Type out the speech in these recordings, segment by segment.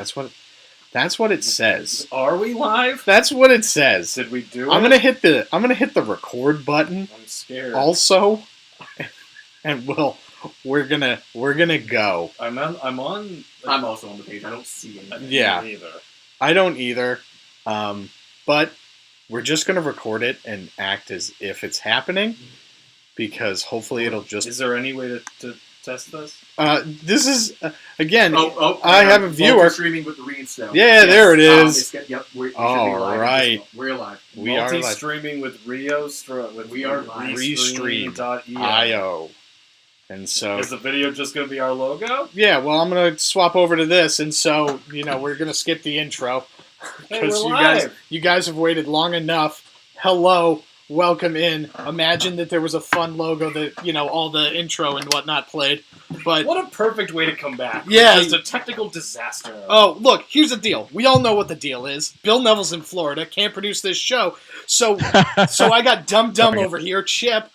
That's what it says. Are we live? That's what it says. Did we do it? I'm gonna hit the record button. I'm scared. Also, and we're gonna go. I'm also on the page. I don't see anything. Yeah. Either. I don't either. But we're just gonna record it and act as if it's happening, because hopefully it'll just. Is there any way to test this? This is again. I have a viewer streaming with the reads now. Yeah, yes. There it is. We should be All live. right, we're live. We are live. Streaming with Rio. We are live. Restream.io. And so is the video just going to be our logo? Yeah. Well, I'm going to swap over to this, and so we're going to skip the intro because you guys have waited long enough. Hello. Welcome in. Imagine that there was a fun logo that, all the intro and whatnot played. But what a perfect way to come back. Yeah. Just a technical disaster. Oh, look, here's the deal. We all know what the deal is. Bill Neville's in Florida, can't produce this show. So I got Dum over here, Chip.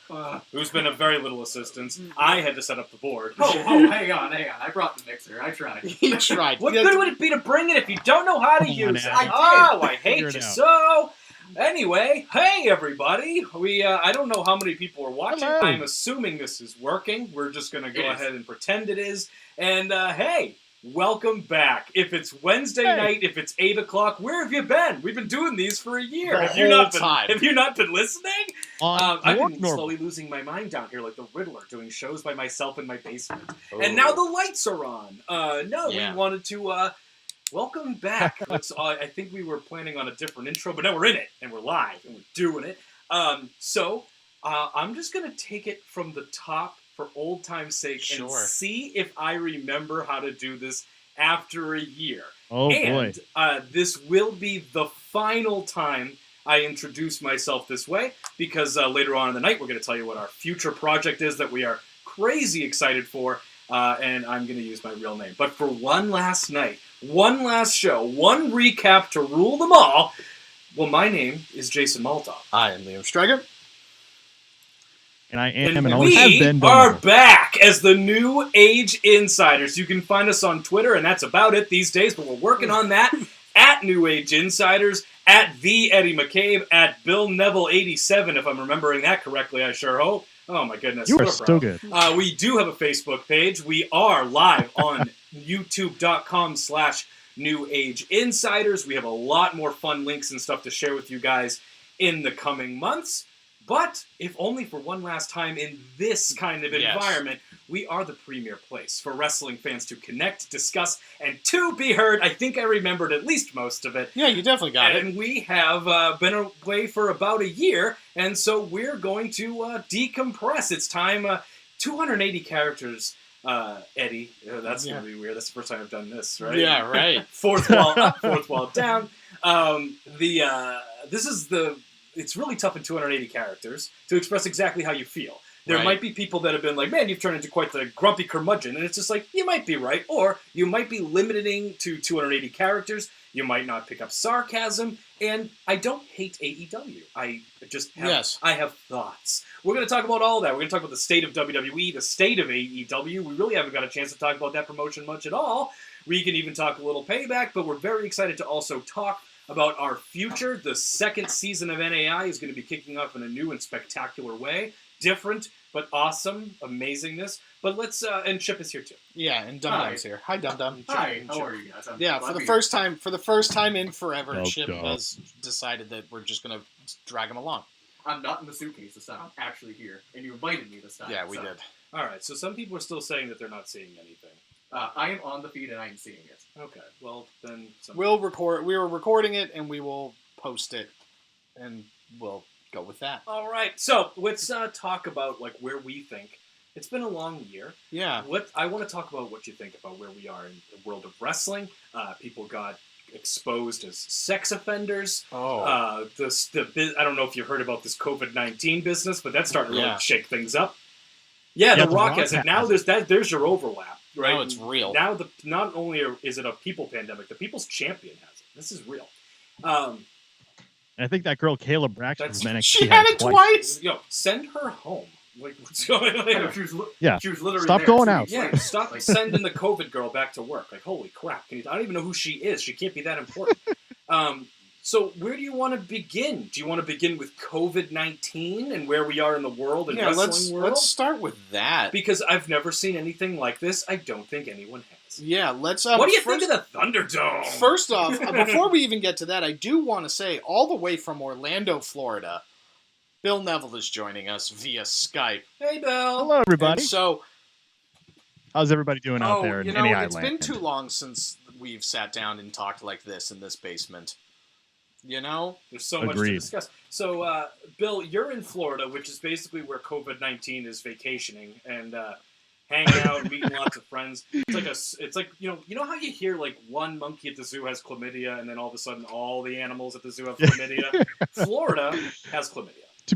Who's been of very little assistance. I had to set up the board. Oh, hang on. I brought the mixer. I tried. He tried. What good would it be to bring it if you don't know how to use it? I hate you so. Anyway, hey everybody! I don't know how many people are watching. Hello. I'm assuming this is working. We're just going to go ahead and pretend it is. And hey, welcome back. If it's Wednesday night, if it's 8 o'clock, where have you been? We've been doing these for a year. Have you not been listening? I've been slowly losing my mind down here like the Riddler, doing shows by myself in my basement. Oh. And now the lights are on. We wanted to... welcome back. I think we were planning on a different intro, but now we're in it, and we're live, and we're doing it. So I'm just going to take it from the top for old time's sake and see if I remember how to do this after a year. Oh, boy. This will be the final time I introduce myself this way, because later on in the night, we're going to tell you what our future project is that we are crazy excited for, and I'm going to use my real name. But for one last night, one last show, one recap to rule them all. Well, my name is Jason Maltoff. I am Liam Striger. And I am and always have been. We are back as the New Age Insiders. You can find us on Twitter, and that's about it these days, but we're working on that. At New Age Insiders, at the Eddie McCabe, at Bill Neville 87, if I'm remembering that correctly, I sure hope. Oh my goodness. You are still good. We do have a Facebook page. We are live on youtube.com/New Age Insiders. We have a lot more fun links and stuff to share with you guys in the coming months. But if only for one last time in this kind of environment, we are the premier place for wrestling fans to connect, discuss, and to be heard. I think I remembered at least most of it. Yeah, you definitely got it. And we have been away for about a year, and so we're going to decompress. It's time. 280 characters, Eddie. That's going to be weird. That's the first time I've done this, right? Yeah, right. Fourth wall up, fourth wall down. It's really tough in 280 characters to express exactly how you feel. There might be people that have been like, man, you've turned into quite the grumpy curmudgeon. And it's just like, you might be right. Or you might be limiting to 280 characters. You might not pick up sarcasm. And I don't hate AEW. I have thoughts. We're going to talk about all that. We're going to talk about the state of WWE, the state of AEW. We really haven't got a chance to talk about that promotion much at all. We can even talk a little Payback, but we're very excited to also talk about our future. The second season of NAI is going to be kicking off in a new and spectacular way. Different, but awesome, amazingness. But let's, and Chip is here too. Yeah, and Dum-Dum's here. Hi, Dum-Dum. Hi, how are you guys? For the first time in forever, Chip has decided that we're just going to drag him along. I'm not in the suitcase this time. I'm actually here, and you invited me this time. Yeah, we did. All right, so some people are still saying that they're not seeing anything. I am on the feed and I am seeing it. Okay, well then we'll record. We were recording it and we will post it, and we'll go with that. All right, so let's talk about where we think. It's been a long year. Yeah. I want to talk about what you think about where we are in the world of wrestling. People got exposed as sex offenders. Oh. I don't know if you've heard about this COVID-19 business, but that's starting to really shake things up. Yeah, The Rock has it. Now there's your overlap. Right? No, it's real. Now, not only is it a people pandemic, the people's champion has it. This is real. I think that girl Kayla Braxton was she had it twice. Yo, send her home. Like, what's going on? Yeah, she was literally Stop there going 2 out. weeks Yeah, later. stop Like, sending the COVID girl back to work. Like, holy crap! I don't even know who she is. She can't be that important. So where do you want to begin? Do you want to begin with COVID-19 and where we are in the world and wrestling world? Let's start with that. Because I've never seen anything like this. I don't think anyone has. Yeah, let's. What do you think of the Thunderdome? First off, before we even get to that, I do want to say, all the way from Orlando, Florida, Bill Neville is joining us via Skype. Hey, Bill. Hello, everybody. And so, How's everybody doing out there in any it's island? been too long since we've sat down and talked like this in this basement. You know? There's so much to Agreed. discuss. So, Bill, you're in Florida, which is basically where COVID-19 is vacationing and hanging out, meeting lots of friends. It's like you know how you hear like one monkey at the zoo has chlamydia, and then all of a sudden all the animals at the zoo have chlamydia. Florida has chlamydia. To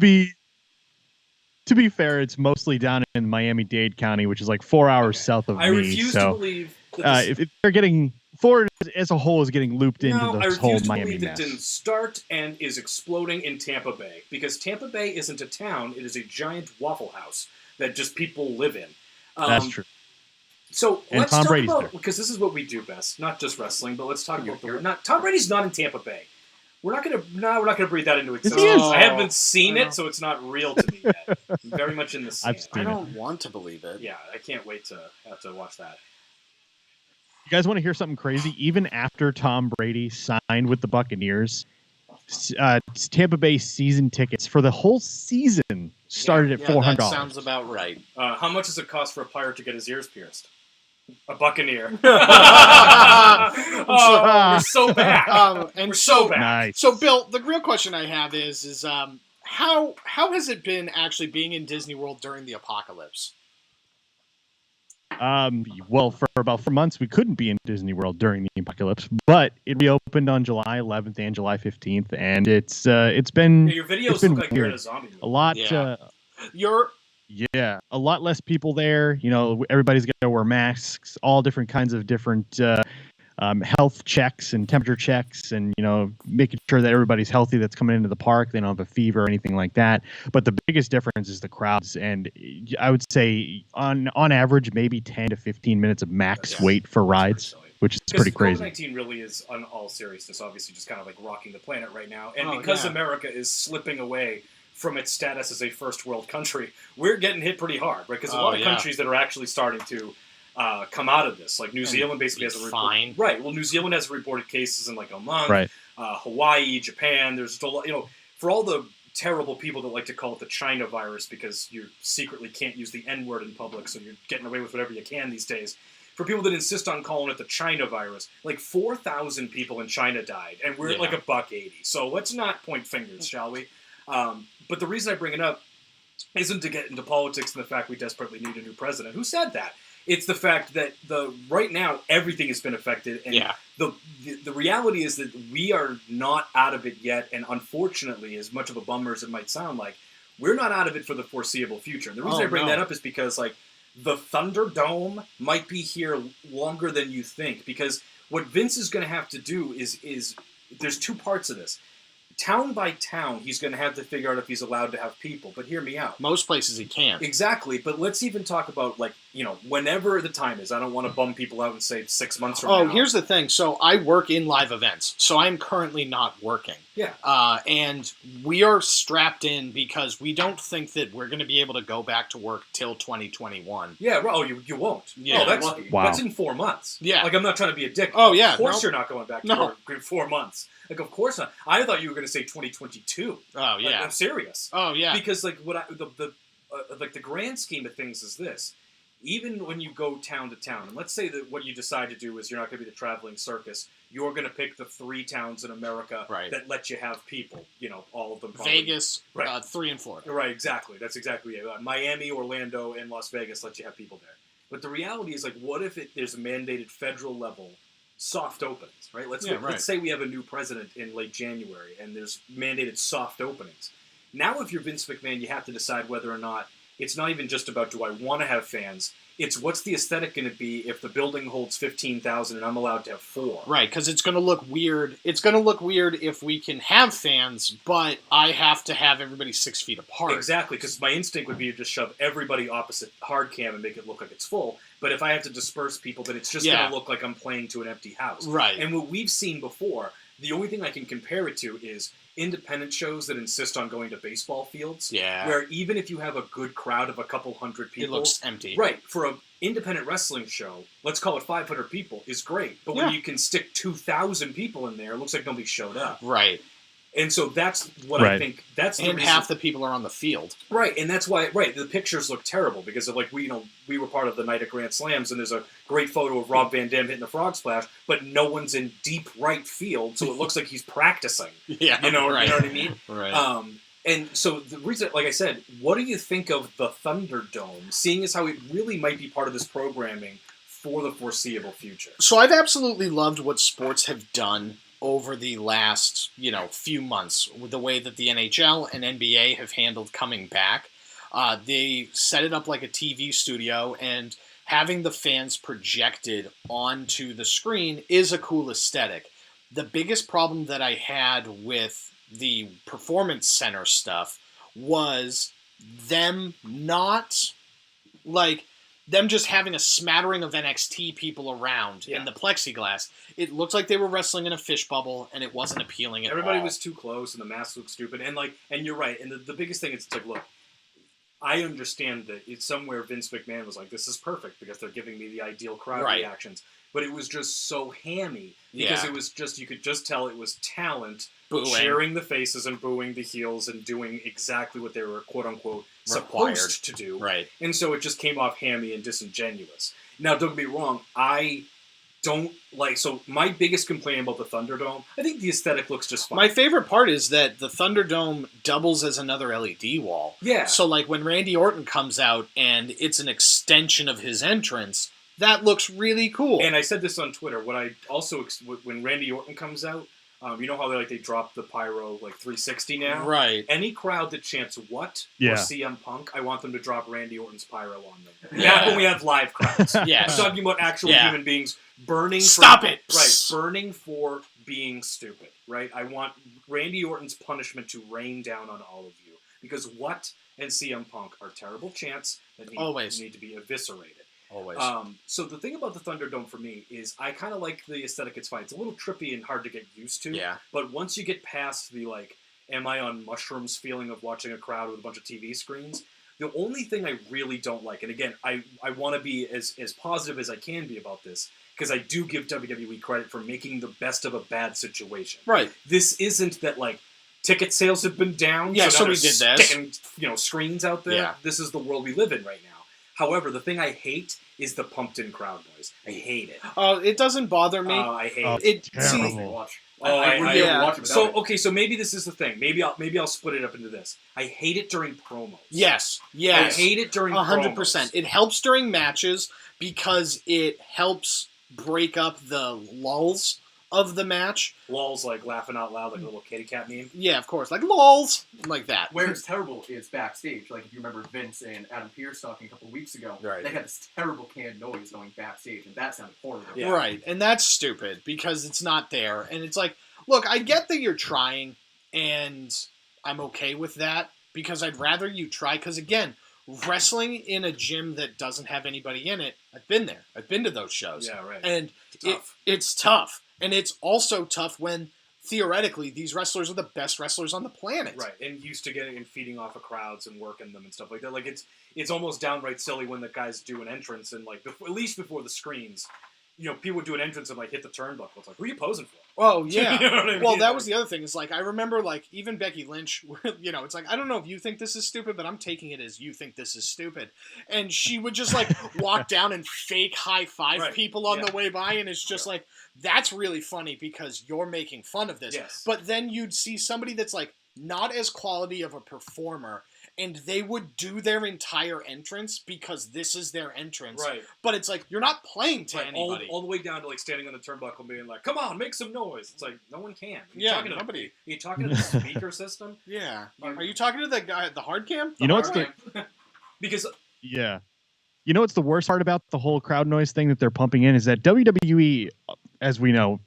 be fair, it's mostly down in Miami-Dade County, which is like 4 hours south of I me. refuse to So believe that if they're getting Florida as a whole is getting looped into I this whole refuse to Miami believe it mess. didn't start and is exploding in Tampa Bay, because Tampa Bay isn't a town; it is a giant Waffle House that just people live in. That's true. So And let's Tom talk Brady's about, there. because this is what we do best, not just wrestling, but let's talk about Tom Brady's not in Tampa Bay. We're not gonna breathe that into existence. he is. I haven't seen it, so it's not real to me yet. I'm very much in the sand. I've I seen it. don't want to believe it. Yeah, I can't wait to have to watch that. You guys want to hear something crazy? Even after Tom Brady signed with the Buccaneers, Tampa Bay season tickets for the whole season started at $400. That sounds about right. How much does it cost for a pirate to get his ears pierced? A Buccaneer. We're so back. And We're so back. Nice. So, Bill, the real question I have is how has it been actually being in Disney World during the apocalypse? Well, for about 4 months, we couldn't be in Disney World during the apocalypse, but it reopened on July 11th and July 15th, and it's been Yeah, your videos it's been look like you're in weird. a zombie movie. a lot. Yeah. A lot less people there. You know, everybody's got to wear masks, all different kinds of different health checks and temperature checks, and making sure that everybody's healthy that's coming into the park. They don't have a fever or anything like that. But the biggest difference is the crowds, and I would say on average maybe 10 to 15 minutes of max wait for rides, which is pretty crazy. COVID-19 really is, on all seriousness, obviously just kind of like rocking the planet right now, and because America is slipping away from its status as a first world country, we're getting hit pretty hard, right? Because a lot of countries that are actually starting to come out of this, like New Zealand, basically has a report. Right. Well, New Zealand has reported cases in like a month. Right. Hawaii, Japan. There's just a lot. For all the terrible people that like to call it the China virus because you secretly can't use the N word in public, so you're getting away with whatever you can these days. For people that insist on calling it the China virus, like 4,000 people in China died, and we're at like $1.80. So let's not point fingers, shall we? But the reason I bring it up isn't to get into politics and the fact we desperately need a new president. Who said that? It's the fact that right now everything has been affected, and the reality is that we are not out of it yet. And unfortunately, as much of a bummer as it might sound like, we're not out of it for the foreseeable future. And the reason I bring that up is because like the Thunderdome might be here longer than you think. Because what Vince is going to have to do is there's two parts of this. Town by town, he's going to have to figure out if he's allowed to have people. But hear me out. Most places he can't. Exactly. But let's even talk about, like, whenever the time is. I don't want to bum people out and say 6 months from now. Here's the thing. So I work in live events. So I'm currently not working. Yeah. And we are strapped in because we don't think that we're going to be able to go back to work till 2021. Yeah. Oh, you won't. Yeah. That's in 4 months. Yeah. Like, I'm not trying to be a dick. Oh, yeah. Of course you're not going back to work in 4 months. Like, of course not. I thought you were going to say 2022. Oh, yeah. Like, I'm serious. Oh, yeah. Because, like, the grand scheme of things is this. Even when you go town to town, and let's say that what you decide to do is you're not going to be the traveling circus, you're going to pick the 3 towns in America that let you have people. All of them. Probably. Vegas, 3 in Florida. Right, exactly. That's exactly it. Miami, Orlando, and Las Vegas let you have people there. But the reality is, like, what if there's a mandated federal level soft openings, right? Let's say we have a new president in late January and there's mandated soft openings. Now, if you're Vince McMahon, you have to decide whether or not it's not even just about do I want to have fans, It's what's the aesthetic going to be if the building holds 15,000 and I'm allowed to have 4? Right, because it's going to look weird. It's going to look weird if we can have fans, but I have to have everybody 6 feet apart. Exactly, because my instinct would be to just shove everybody opposite hard cam and make it look like it's full. But if I have to disperse people, then it's just going to look like I'm playing to an empty house. Right. And what we've seen before, the only thing I can compare it to is independent shows that insist on going to baseball fields. Yeah. Where even if you have a good crowd of a couple hundred people, It looks empty. right, for an independent wrestling show, let's call it 500 people, is great. But when you can stick 2,000 people in there, it looks like nobody showed up. Right. And so that's what I think. That's the and reason. half the people are on the field. Right, and that's why. Right, the pictures look terrible because of like we were part of the night of Grand Slams, and there's a great photo of Rob Van Dam hitting a frog splash, but no one's in deep right field, so it looks like he's practicing. Yeah, you know, right. you know what I mean. Right. And so the reason, like I said, what do you think of the Thunderdome? Seeing as how it really might be part of this programming for the foreseeable future. So I've absolutely loved what sports have done over the last, few months with the way that the NHL and NBA have handled coming back. They set it up like a TV studio, and having the fans projected onto the screen is a cool aesthetic. The biggest problem that I had with the Performance Center stuff was them them just having a smattering of NXT people around in the plexiglass. It looked like they were wrestling in a fish bubble, and it wasn't appealing at all. Everybody was too close, and the masks looked stupid. And you're right. And the biggest thing is, it's like, look, I understand that it's somewhere Vince McMahon was like, this is perfect because they're giving me the ideal crowd reactions. But it was just so hammy because it was just, you could just tell it was talent cheering the faces and booing the heels and doing exactly what they were, quote unquote, supposed to do. Right. And so it just came off hammy and disingenuous. Now, don't get me wrong, I don't like, so my biggest complaint about the Thunderdome, I think the aesthetic looks just fine. My favorite part is that the Thunderdome doubles as another LED wall. Yeah. So like when Randy Orton comes out and it's an extension of his entrance, that looks really cool. And I said this on Twitter. What I also, when Randy Orton comes out, you know how they drop the pyro 360 now? Right. Any crowd that chants what or CM Punk, I want them to drop Randy Orton's pyro on them. Yeah. Back when we have live crowds. Yeah. I'm talking about actual human beings burning Stop it! Right. Burning for being stupid. Right? I want Randy Orton's punishment to rain down on all of you. Because what and CM Punk are terrible chants that need to be eviscerated. Always. So the thing about the Thunderdome for me is I kind of like the aesthetic. It's fine. It's a little trippy and hard to get used to. Yeah. But once you get past the am I on mushrooms feeling of watching a crowd with a bunch of TV screens, the only thing I really don't like, and again, I want to be as positive as I can be about this, because I do give WWE credit for making the best of a bad situation. Right. This isn't that ticket sales have been down. Yeah, so now we they're did this. sticking, screens out there. Yeah. This is the world we live in right now. However, the thing I hate is the pumped-in crowd noise. I hate it. It doesn't bother me. I hate it. Terrible. I wouldn't be able to watch it without it. So maybe this is the thing. Maybe I'll split it up into this. I hate it during promos. Yes. I hate it during 100%. promos. It helps during matches because it helps break up the lulls of the match. Lulls laughing out loud like a little kitty cat meme. Yeah, of course. Like lulls. Like that. Where it's terrible is backstage. If you remember Vince and Adam Pearce talking a couple of weeks ago, Right. they had this terrible canned noise going backstage, and that sounded horrible. Yeah. Right. And that's stupid because it's not there. And it's like, look, I get that you're trying, and I'm okay with that because I'd rather you try. Because again, wrestling in a gym that doesn't have anybody in it, I've been there. I've been to those shows. Yeah, right. And Tough. it's tough. And it's also tough when, theoretically, these wrestlers are the best wrestlers on the planet. Right, and used to getting and feeding off of crowds and working them and stuff like that. It's almost downright silly when the guys do an entrance and at least before the screens, people would do an entrance and hit the turnbuckle. It's who are you posing for? Oh, yeah. You know what I mean? Well, that was the other thing. Is I remember even Becky Lynch, it's I don't know if you think this is stupid, but I'm taking it as you think this is stupid. And she would just walk down and fake high five people on the way by. And it's just that's really funny because you're making fun of this. Yes. But then you'd see somebody that's not as quality of a performer, and they would do their entire entrance because this is their entrance. Right. But it's you're not playing to anybody. All the way down to standing on the turnbuckle and being come on, make some noise. It's no one can. Nobody. Are you talking to the speaker system? Yeah. Are you talking to the guy at the hard cam? You know what's the Because Yeah, You know what's the worst part about the whole crowd noise thing that they're pumping in is that WWE, as we know,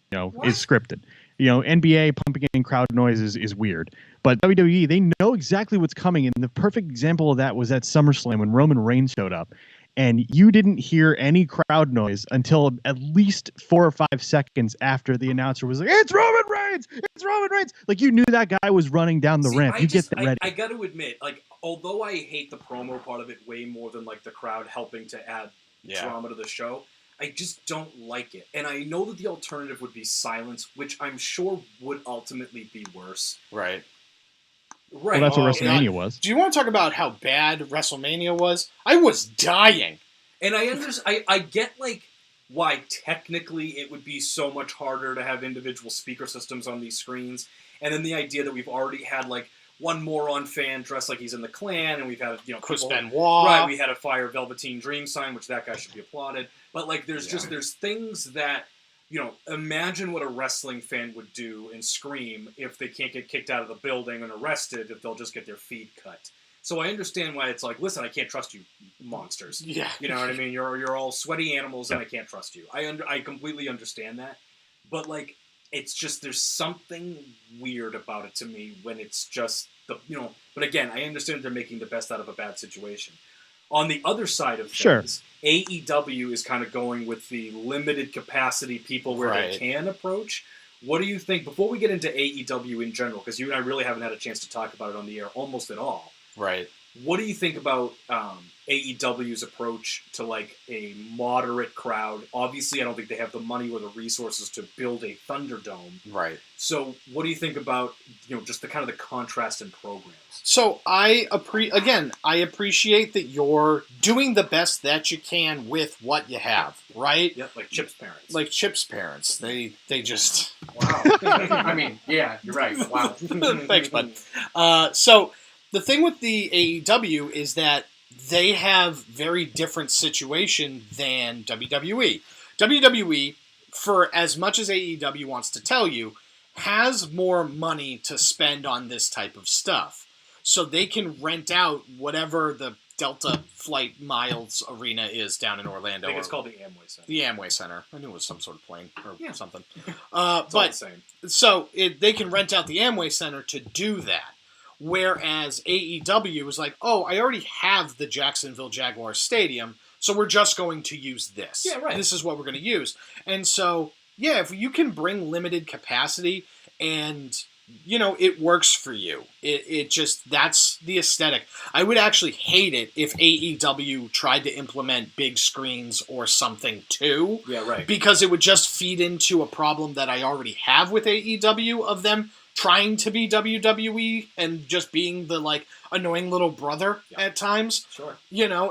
is scripted. NBA pumping in crowd noise is weird. But WWE, they know exactly what's coming. And the perfect example of that was at SummerSlam when Roman Reigns showed up. And you didn't hear any crowd noise until at least 4 or 5 seconds after the announcer was like, "It's Roman Reigns! It's Roman Reigns!" Like, you knew that guy was running down the ramp. Get that ready. I got to admit, like, although I hate the promo part of it way more than, like, the crowd helping to add drama to the show, I just don't like it. And I know that the alternative would be silence, which I'm sure would ultimately be worse. Right. Well, that's what WrestleMania was. Do you want to talk about how bad WrestleMania was? I was dying. And I get, like, why technically it would be so much harder to have individual speaker systems on these screens. And then the idea that we've already had, like, one moron fan dressed like he's in the Klan, and we've had, Chris Benoit. Right, we had a Fire Velveteen Dream sign, which that guy should be applauded. But, like, there's things that, imagine what a wrestling fan would do and scream if they can't get kicked out of the building and arrested, if they'll just get their feet cut. So I understand why it's like, listen, I can't trust you, monsters. Yeah. You know what I mean? You're all sweaty animals, and I can't trust you. I completely understand that. But, like, it's just, there's something weird about it to me when it's just, but again, I understand they're making the best out of a bad situation. On the other side of things, AEW is kind of going with the limited capacity people where they can approach. What do you think, before we get into AEW in general, because you and I really haven't had a chance to talk about it on the air almost at all. Right. What do you think about AEW's approach to, like, a moderate crowd? Obviously, I don't think they have the money or the resources to build a Thunderdome. Right. So what do you think about, just the kind of the contrast in programs? So I appreciate that you're doing the best that you can with what you have, right? Yep, like Chip's parents. Like Chip's parents. They just... Wow. I mean, yeah, you're right. Wow. Thanks, bud. So the thing with the AEW is that they have very different situation than WWE. WWE, for as much as AEW wants to tell you, has more money to spend on this type of stuff. So they can rent out whatever the Delta Flight Miles Arena is down in Orlando. I think it's called the Amway Center. The Amway Center. I knew it was some sort of plane or something. It's all the same. So they can rent out the Amway Center to do that. Whereas AEW is like, oh, I already have the Jacksonville Jaguars Stadium, so we're just going to use this. Yeah, right. This is what we're going to use. And so, yeah, if you can bring limited capacity and, it works for you. It just, that's the aesthetic. I would actually hate it if AEW tried to implement big screens or something too. Yeah, right. Because it would just feed into a problem that I already have with AEW of them trying to be WWE and just being the, like, annoying little brother at times. Sure.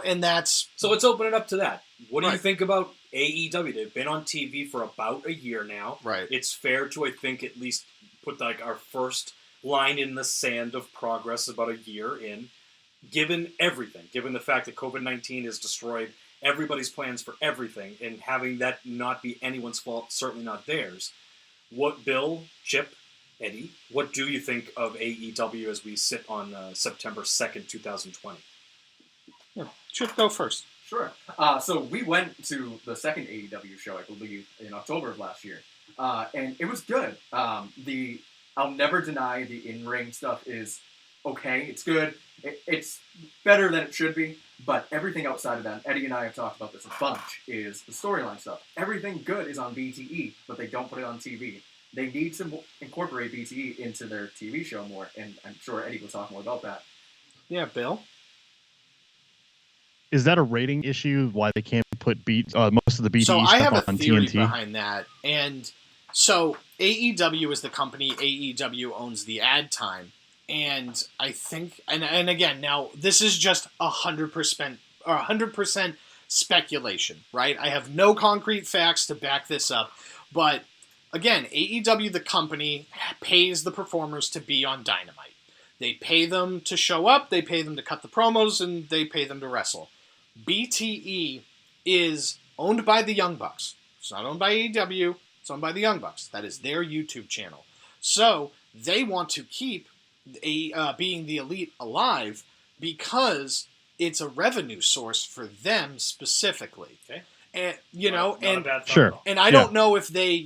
And that's... So let's open it up to that. What do you think about AEW? They've been on TV for about a year now. Right. It's fair to, I think, at least put, like, our first line in the sand of progress about a year in, given everything, given the fact that COVID-19 has destroyed everybody's plans for everything, and having that not be anyone's fault, certainly not theirs. What, Bill, Chip, Eddie, what do you think of AEW as we sit on September 2nd, 2020? Yeah, Chip, go first. Sure. So we went to the second AEW show, I believe, in October of last year. And it was good. I'll never deny the in-ring stuff is okay. It's good. It's better than it should be. But everything outside of that, Eddie and I have talked about this a bunch, is the storyline stuff. Everything good is on BTE, but they don't put it on TV. They need to incorporate BTE into their TV show more, and I'm sure Eddie will talk more about that. Yeah, Bill? Is that a rating issue, why they can't put most of the BTE stuff on TNT? So I have a theory behind that. And so AEW is the company. AEW owns the ad time. And I think, and again, now this is just 100% speculation, right? I have no concrete facts to back this up, but again, AEW, the company, pays the performers to be on Dynamite. They pay them to show up, they pay them to cut the promos, and they pay them to wrestle. BTE is owned by the Young Bucks. It's not owned by AEW, it's owned by the Young Bucks. That is their YouTube channel. So they want to keep being the Elite alive because it's a revenue source for them specifically. Okay. And Not a bad thought Sure. at all. and I don't know if they,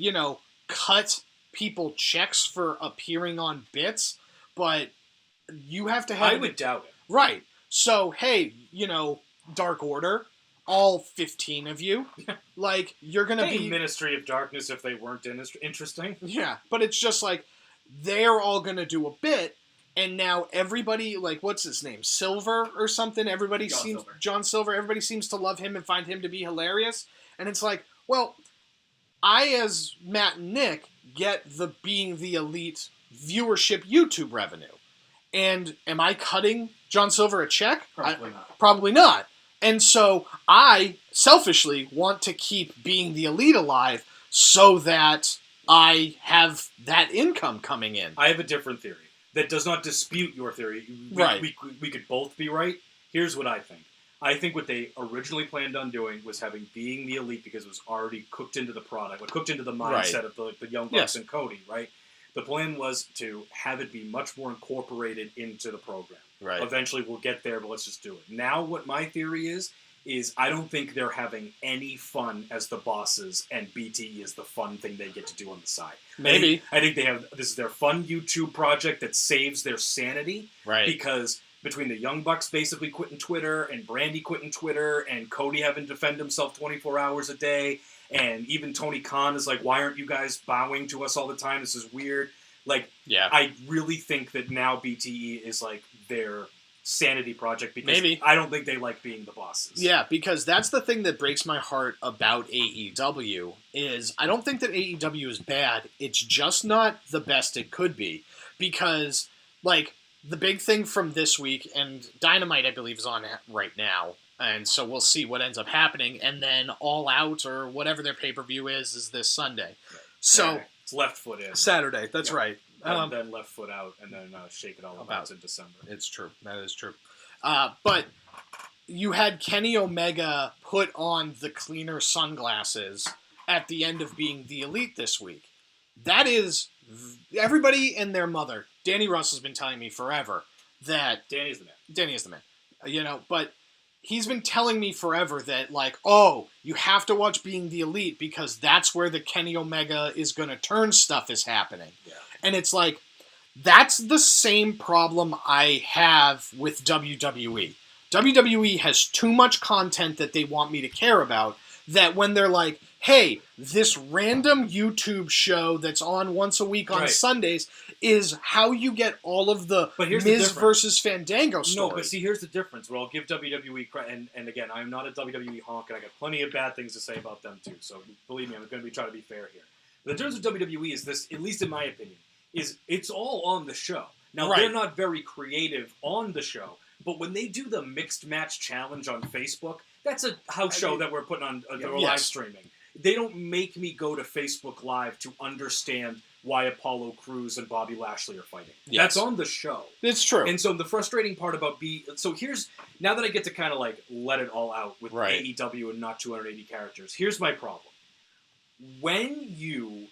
cut people checks for appearing on bits, but you have to have I would doubt it. right. So, hey, Dark Order, all 15 of you, like, you're going to Hey, be... Ministry of Darkness if they weren't interesting. Yeah, but it's just like, they're all going to do a bit, and now everybody, like, what's his name? Silver or something? John Silver, everybody seems to love him and find him to be hilarious. And it's like, well, I, as Matt and Nick, get the Being the Elite viewership YouTube revenue. And am I cutting John Silver a check? Probably not. Probably not. And so I, selfishly, want to keep Being the Elite alive so that I have that income coming in. I have a different theory that does not dispute your theory. Right. We could both be right. Here's what I think. I think what they originally planned on doing was having Being the Elite because it was already cooked into the product, like cooked into the mindset of the Young Bucks and Cody, right? The plan was to have it be much more incorporated into the program. Right. Eventually we'll get there, but let's just do it. Now what my theory is I don't think they're having any fun as the bosses, and BTE is the fun thing they get to do on the side. Maybe. I think this is their fun YouTube project that saves their sanity. Right. Because between the Young Bucks basically quitting Twitter, and Brandy quitting Twitter, and Cody having to defend himself 24 hours a day, and even Tony Khan is like, why aren't you guys bowing to us all the time? This is weird. Like, yeah. I really think that now BTE is like their sanity project because Maybe. I don't think they like being the bosses. Yeah, because that's the thing that breaks my heart about AEW is I don't think that AEW is bad. It's just not the best it could be. Because, like, the big thing from this week, and Dynamite, I believe, is on right now, and so we'll see what ends up happening, and then All Out, or whatever their pay-per-view is this Sunday. Right. So... It's Left Foot In. Saturday, that's right. And then Left Foot Out, and then Shake It All About in December. It's true. That is true. But you had Kenny Omega put on the cleaner sunglasses at the end of Being the Elite this week. That is... Everybody and their mother. Danny Russell's been telling me forever that... Danny is the man. Danny is the man. But... He's been telling me forever that, like, oh, you have to watch Being the Elite because that's where the Kenny Omega is going to turn stuff is happening. Yeah. And it's like, that's the same problem I have with WWE. WWE has too much content that they want me to care about that when they're like, hey, this random YouTube show that's on once a week on Sundays is how you get all of the Miz versus Fandango stories. No, but see, here's the difference. Well, I'll give WWE credit, and again, I'm not a WWE honk, and I got plenty of bad things to say about them too, so believe me, I'm going to be trying to be fair here. But the difference with WWE is this, at least in my opinion, is it's all on the show. Now, they're not very creative on the show, but when they do the mixed match challenge on Facebook, that's a house show that we're putting on, we're live streaming. They don't make me go to Facebook Live to understand why Apollo Crews and Bobby Lashley are fighting. Yes. That's on the show. It's true. And so the frustrating part about now that I get to kind of like let it all out with AEW and not 280 characters, here's my problem. When you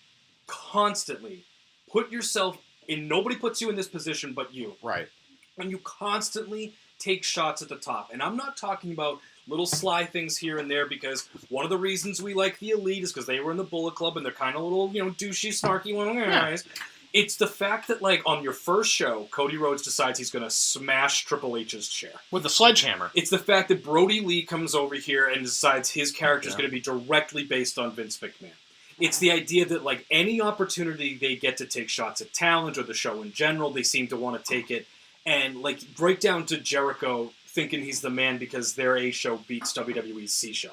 constantly put yourself in, nobody puts you in this position but you. Right. When you constantly take shots at the top, and I'm not talking about little sly things here and there, because one of the reasons we like the Elite is because they were in the Bullet Club and they're kind of little, douchey, snarky guys. It's the fact that, like, on your first show, Cody Rhodes decides he's going to smash Triple H's chair. With a sledgehammer. It's the fact that Brody Lee comes over here and decides his character is going to be directly based on Vince McMahon. It's the idea that, like, any opportunity they get to take shots at talent or the show in general, they seem to want to take it. And, like, right down to Jericho thinking he's the man because their A show beats WWE's C show.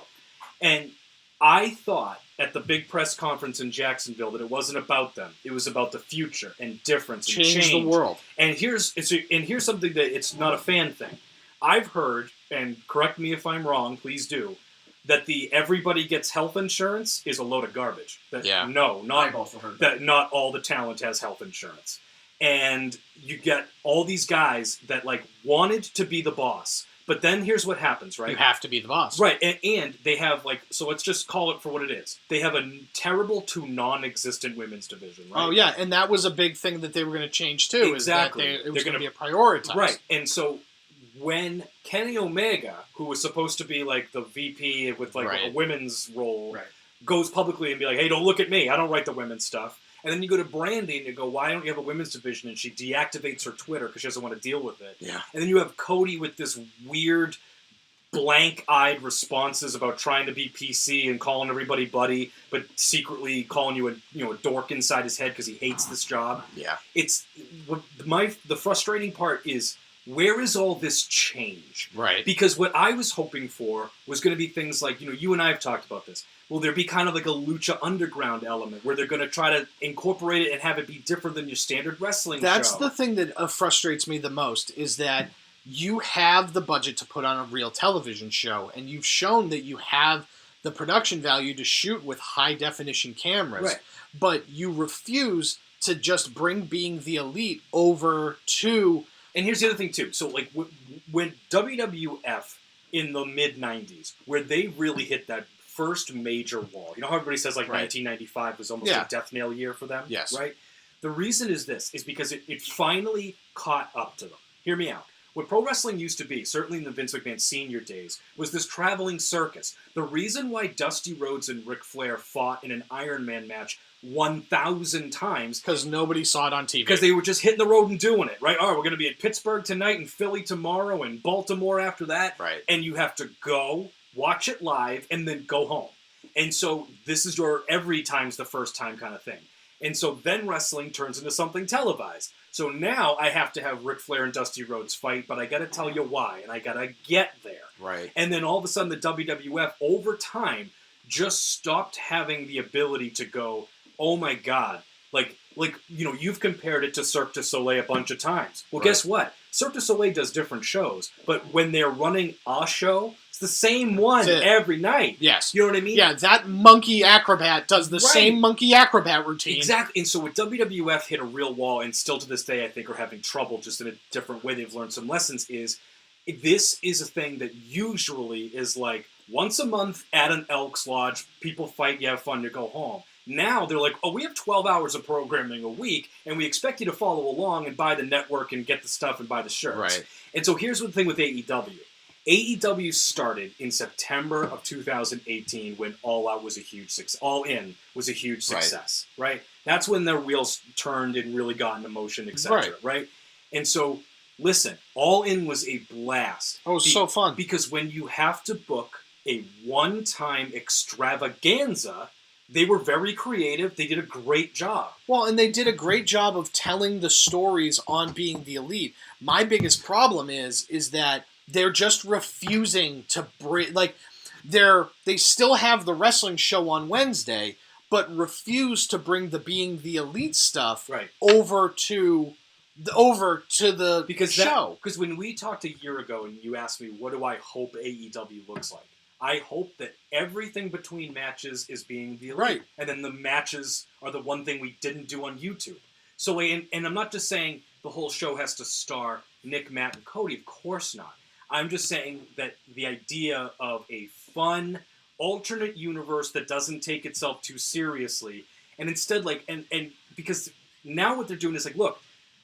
And I thought at the big press conference in Jacksonville that it wasn't about them. It was about the future and difference and change. The world. And here's something that it's not a fan thing. I've heard, and correct me if I'm wrong, please do, that the everybody gets health insurance is a load of garbage. No, I've also heard that not all the talent has health insurance. And you get all these guys that, like, wanted to be the boss. But then here's what happens, right? You have to be the boss. Right, and they have, like, so let's just call it for what it is. They have a terrible to non-existent women's division, right? Oh, yeah, and that was a big thing that they were going to change, too. Exactly. Is that it was going to be a prioritized. Right, and so when Kenny Omega, who was supposed to be like the VP with like a women's role, goes publicly and be like, hey, don't look at me. I don't write the women's stuff. And then you go to Brandy and you go, why don't you have a women's division? And she deactivates her Twitter because she doesn't want to deal with it. Yeah. And then you have Cody with this weird blank-eyed responses about trying to be PC and calling everybody buddy, but secretly calling you a dork inside his head because he hates this job. Yeah. It's the frustrating part is, where is all this change? Right. Because what I was hoping for was going to be things like, you and I have talked about this. Will there be kind of like a Lucha Underground element where they're going to try to incorporate it and have it be different than your standard wrestling show? That's the thing that frustrates me the most, is that you have the budget to put on a real television show, and you've shown that you have the production value to shoot with high-definition cameras, right. But you refuse to just bring Being the Elite over to... And here's the other thing, too. So, like, when WWF in the mid-'90s, where they really hit that first major wall, how everybody says, like, 1995 was almost a death nail year for them? Yes. Right? The reason is because it finally caught up to them. Hear me out. What pro wrestling used to be, certainly in the Vince McMahon senior days, was this traveling circus. The reason why Dusty Rhodes and Ric Flair fought in an Iron Man match 1,000 times... Because nobody saw it on TV. Because they were just hitting the road and doing it, right? All right, we're going to be in Pittsburgh tonight and Philly tomorrow and Baltimore after that. Right. And you have to go, watch it live, and then go home. And so this is your every time's the first time kind of thing. And so then wrestling turns into something televised. So now I have to have Ric Flair and Dusty Rhodes fight, but I got to tell you why, and I got to get there. Right. And then all of a sudden the WWF, over time, just stopped having the ability to go, oh my God, like you've compared it to Cirque du Soleil a bunch of times. Well, guess what? Cirque du Soleil does different shows, but when they're running a show, it's the same one every night. Yes. You know what I mean? Yeah, that monkey acrobat does the same monkey acrobat routine. Exactly. And so with WWF hit a real wall, and still to this day I think are having trouble just in a different way, they've learned some lessons, is this is a thing that usually is like once a month at an Elks Lodge, people fight, you have fun, you go home. Now they're like, oh, we have 12 hours of programming a week, and we expect you to follow along and buy the network and get the stuff and buy the shirts. Right. And so here's the thing with AEW. AEW started in September of 2018 when All Out was a huge success. All In was a huge success, right? That's when their wheels turned and really got into motion, etc. Right? And so, listen, All In was a blast. Oh, it was so fun. Because when you have to book a one-time extravaganza, they were very creative. They did a great job. Well, and they did a great job of telling the stories on Being the Elite. My biggest problem is that they're just refusing to bring... Like, they still have the wrestling show on Wednesday, but refuse to bring the Being the Elite stuff over to the show. Because when we talked a year ago and you asked me, what do I hope AEW looks like? I hope that everything between matches is Being the Elite. Right. And then the matches are the one thing we didn't do on YouTube. So, and I'm not just saying the whole show has to star Nick, Matt, and Cody. Of course not. I'm just saying that the idea of a fun, alternate universe that doesn't take itself too seriously, and instead, like, and because now what they're doing is like, look,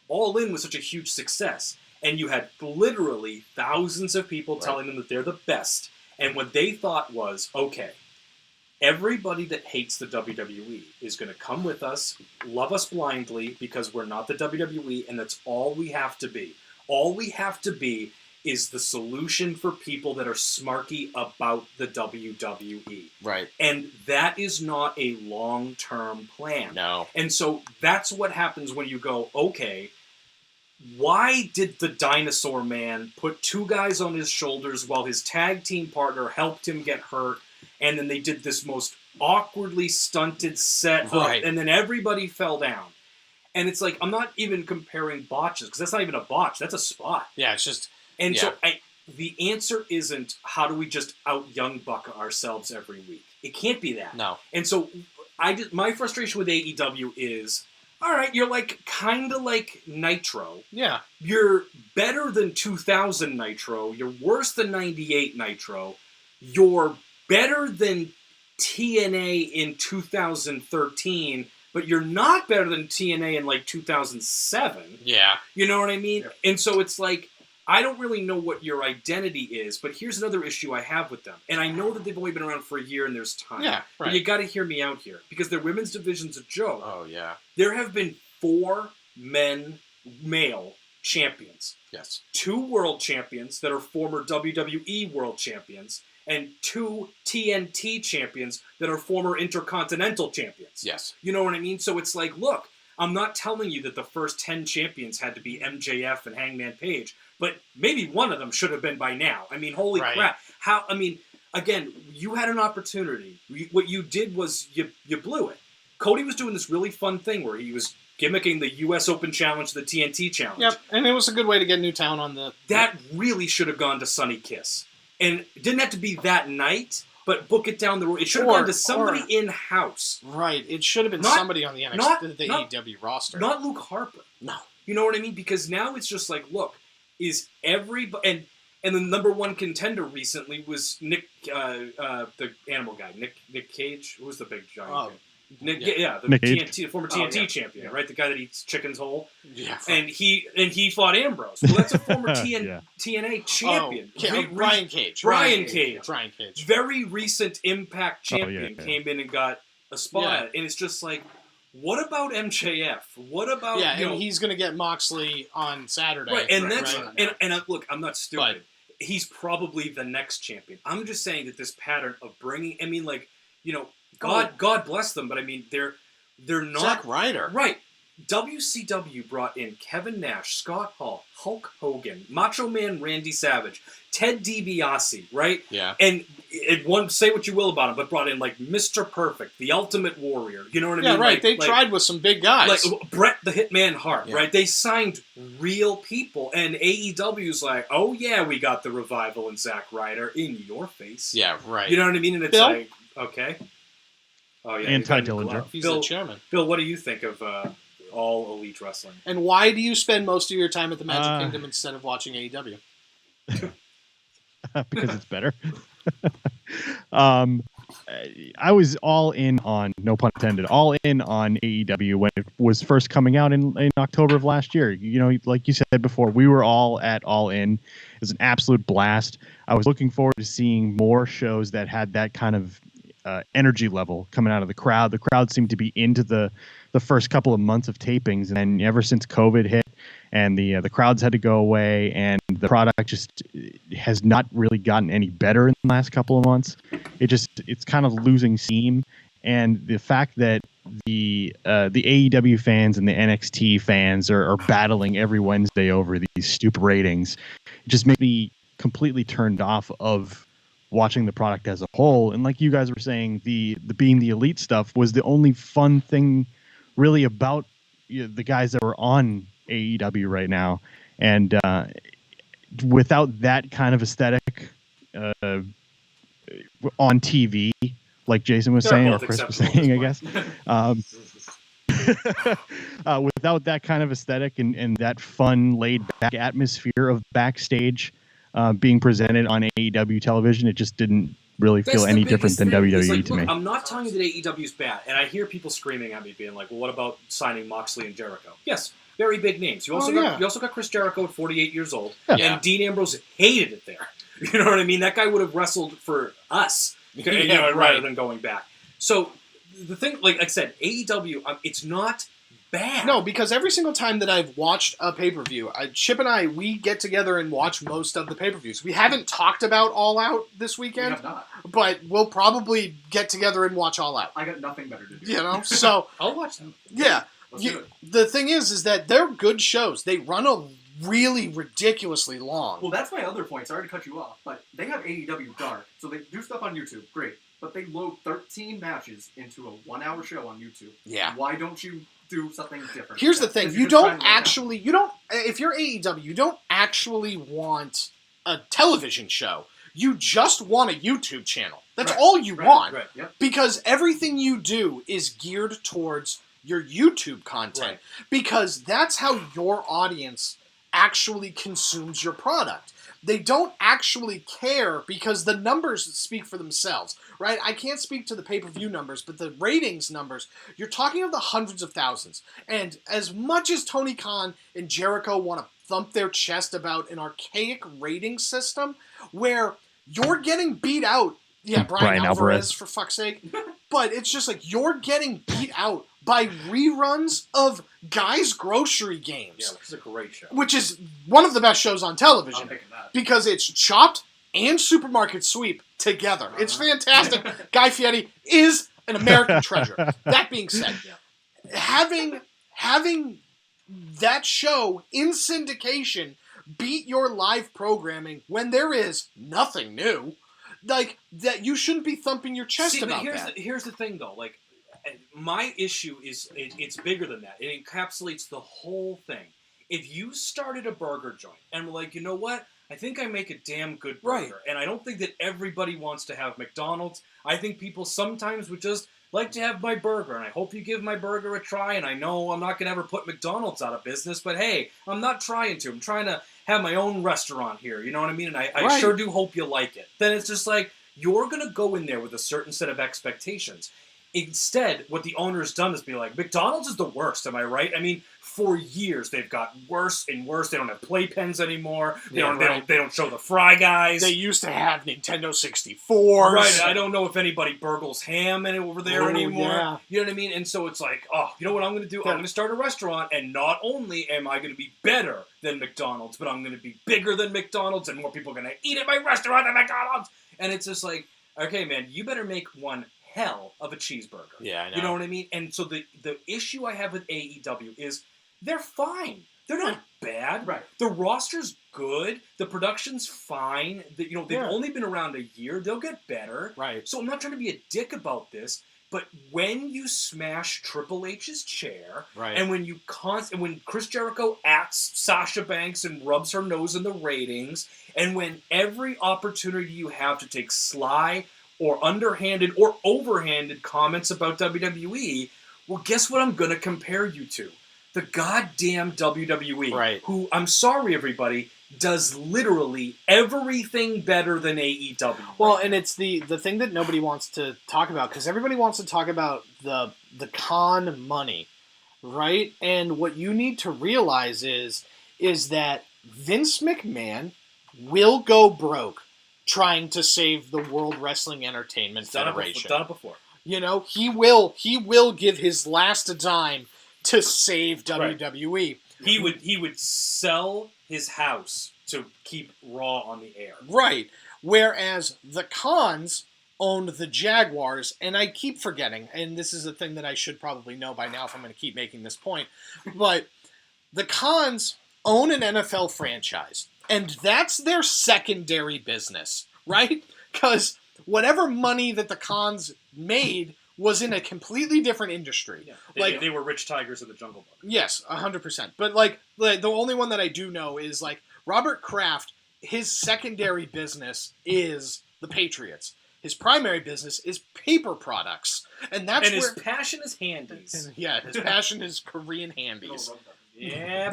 All In was such a huge success, and you had literally thousands of people telling them that they're the best. And what they thought was, okay, everybody that hates the WWE is going to come with us, love us blindly, because we're not the WWE, and that's all we have to be. All we have to be is the solution for people that are smarky about the WWE. Right. And that is not a long-term plan. No. And so that's what happens when you go, okay, why did the Dinosaur Man put two guys on his shoulders while his tag team partner helped him get hurt, and then they did this most awkwardly stunted set up, and then everybody fell down? And it's like, I'm not even comparing botches, because that's not even a botch, that's a spot. Yeah, it's just... And so the answer isn't, how do we just out-young buck ourselves every week? It can't be that. No. And so my frustration with AEW is, all right, you're like kind of like Nitro. Yeah. You're better than 2000 Nitro. You're worse than 98 Nitro. You're better than TNA in 2013, but you're not better than TNA in like 2007. Yeah. You know what I mean? Yeah. And so it's like, I don't really know what your identity is, but here's another issue I have with them. And I know that they've only been around for a year and there's time. Yeah, right. But you got to hear me out here. Because their women's division's a joke. Oh, yeah. There have been 4 male champions. Yes. 2 world champions that are former WWE world champions. And 2 TNT champions that are former Intercontinental champions. Yes. You know what I mean? So it's like, look, I'm not telling you that the first 10 champions had to be MJF and Hangman Page, but maybe one of them should have been by now. I mean, holy crap. Again, you had an opportunity. What you did was you blew it. Cody was doing this really fun thing where he was gimmicking the U.S. Open Challenge to the TNT Challenge. Yep, and it was a good way to get Newtown on the... That really should have gone to Sunny Kiss. And it didn't have to be that night, but book it down the road. It should have gone to somebody in-house. Right. It should have been somebody on the AEW roster. Not Luke Harper. No. You know what I mean? Because now it's just like, look, is everybody... And the number 1 contender recently was Nick, the animal guy. Nick Cage? Who was the big giant guy? Nick Cage. The former TNT champion, right? The guy that eats chickens whole. Yeah. And he fought Ambrose. Well, that's a former TNA champion. Brian Cage. Brian Cage. Brian Cage. Very recent Impact champion came in and got a spot. And it's just like, what about MJF? What about and he's going to get Moxley on Saturday. Right, and look, I'm not stupid. He's probably the next champion. I'm just saying that this pattern of bringing, I mean, like, God bless them, but I mean, they're not Zack Ryder. Right. WCW brought in Kevin Nash, Scott Hall, Hulk Hogan, Macho Man Randy Savage, Ted DiBiase, right? Yeah. And say what you will about him, but brought in like Mr. Perfect, the Ultimate Warrior. You know what I mean? Yeah, right. They tried with some big guys. Like Bret the Hitman Hart, right? They signed real people. And AEW's like, oh yeah, we got the Revival and Zack Ryder in your face. Yeah, right. You know what I mean? And it's like, okay. Oh yeah. And Ty Dillinger. He's the chairman. Bill, what do you think of All Elite Wrestling? And why do you spend most of your time at the Magic Kingdom instead of watching AEW? Because it's better. I was all in on, no pun intended, all in on AEW when it was first coming out in October of last year. You know, like you said before, we were all in. It was an absolute blast. I was looking forward to seeing more shows that had that kind of energy level coming out of the crowd. The crowd seemed to be into the first couple of months of tapings, and then ever since COVID hit and the crowds had to go away, and the product just has not really gotten any better in the last couple of months. It's kind of losing steam, and the fact that the AEW fans and the NXT fans are battling every Wednesday over these stupid ratings, it just made me completely turned off of watching the product as a whole. And like you guys were saying, the being the elite stuff was the only fun thing really about the guys that were on AEW right now. And without that kind of aesthetic on TV, like Jason was saying, or Chris was saying, I guess, without that kind of aesthetic and that fun, laid-back atmosphere of backstage being presented on AEW television, it just didn't really feel any different than WWE to me. I'm not telling you that AEW is bad, and I hear people screaming at me, being like, "Well, what about signing Moxley and Jericho?" Yes, very big names. You also got Chris Jericho at 48 years old, and Dean Ambrose hated it there. You know what I mean? That guy would have wrestled for us, rather than going back. So the thing, like I said, AEW, it's not bad. No, because every single time that I've watched a pay-per-view, Chip and I, we get together and watch most of the pay-per-views. We haven't talked about All Out this weekend, We have not. but we'll probably get together and watch All Out. I got nothing better to do. You know, so I'll watch them. Yeah, Let's do it. the thing is that they're good shows. They run a really ridiculously long. Well, that's my other point. Sorry to cut you off, but they have AEW Dark, so they do stuff on YouTube. Great. But they load 13 matches into a 1-hour show on YouTube. Yeah. Why don't you do something different? Here's the thing. If you're AEW, you don't actually want a television show. You just want a YouTube channel. That's all you want. Right. Yep. Because everything you do is geared towards your YouTube content. Right. Because that's how your audience actually consumes your product. They don't actually care because the numbers speak for themselves, right? I can't speak to the pay-per-view numbers, but the ratings numbers, you're talking of the hundreds of thousands. And as much as Tony Khan and Jericho want to thump their chest about an archaic rating system where you're getting beat out. Yeah, Brian Alvarez, for fuck's sake. But it's just like you're getting beat out by reruns of Guy's Grocery Games. Yeah, which is a great show. Which is one of the best shows on television. I'm picking that. Because it's Chopped and Supermarket Sweep together. It's fantastic. Guy Fieri is an American treasure. That being said, having that show in syndication beat your live programming when there is nothing new, like, that you shouldn't be thumping your chest about that. Here's the thing, though. Like, my issue is it's bigger than that. It encapsulates the whole thing. If you started a burger joint and were like, you know what? I think I make a damn good burger. Right. And I don't think that everybody wants to have McDonald's. I think people sometimes would just like to have my burger. And I hope you give my burger a try. And I know I'm not going to ever put McDonald's out of business. But hey, I'm not trying to. I'm trying to have my own restaurant here. You know what I mean? And I sure do hope you like it. Then it's just like, you're going to go in there with a certain set of expectations. Instead, what the owner's done is be like, McDonald's is the worst, am I right? I mean, for years they've got worse and worse. They don't have playpens anymore. They don't show the Fry Guys. They used to have Nintendo 64s. Right. I don't know if anybody burgles ham over there anymore. Yeah. You know what I mean? And so it's like, oh, you know what I'm going to do? I'm going to start a restaurant, and not only am I going to be better than McDonald's, but I'm going to be bigger than McDonald's, and more people are going to eat at my restaurant than McDonald's. And it's just like, okay, man, you better make one hell of a cheeseburger. Yeah, I know. You know what I mean? And so the issue I have with AEW is they're fine. They're not bad. Right. The roster's good. The production's fine. They've only been around a year. They'll get better. Right. So I'm not trying to be a dick about this, but when you smash Triple H's chair, Right. and when when Chris Jericho acts Sasha Banks and rubs her nose in the ratings, and when every opportunity you have to take sly or underhanded or overhanded comments about WWE, well, guess what I'm going to compare you to? The goddamn WWE. Right. Who, I'm sorry, everybody, does literally everything better than AEW. Well, and it's the thing that nobody wants to talk about, because everybody wants to talk about the con money, right? And what you need to realize is that Vince McMahon will go broke trying to save the World Wrestling Entertainment Federation. Done it before. You know, he will give his last dime to save WWE. He would sell his house to keep Raw on the air. Right. Whereas the Khans owned the Jaguars, and I keep forgetting, and this is a thing that I should probably know by now if I'm going to keep making this point, but the Khans own an NFL franchise, and that's their secondary business, right? Because whatever money that the Khans made was in a completely different industry. Yeah. They were rich tigers of the Jungle Book. Yes, 100%. But like the only one that I do know is like Robert Kraft. His secondary business is the Patriots. His primary business is paper products, and that's his passion is handies. Yeah, his passion is Korean handies. Yeah,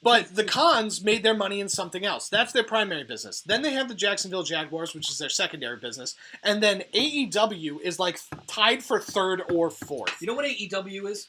But the Khans made their money in something else. That's their primary business. Then they have the Jacksonville Jaguars, which is their secondary business. And then AEW is like tied for third or fourth. You know what AEW is?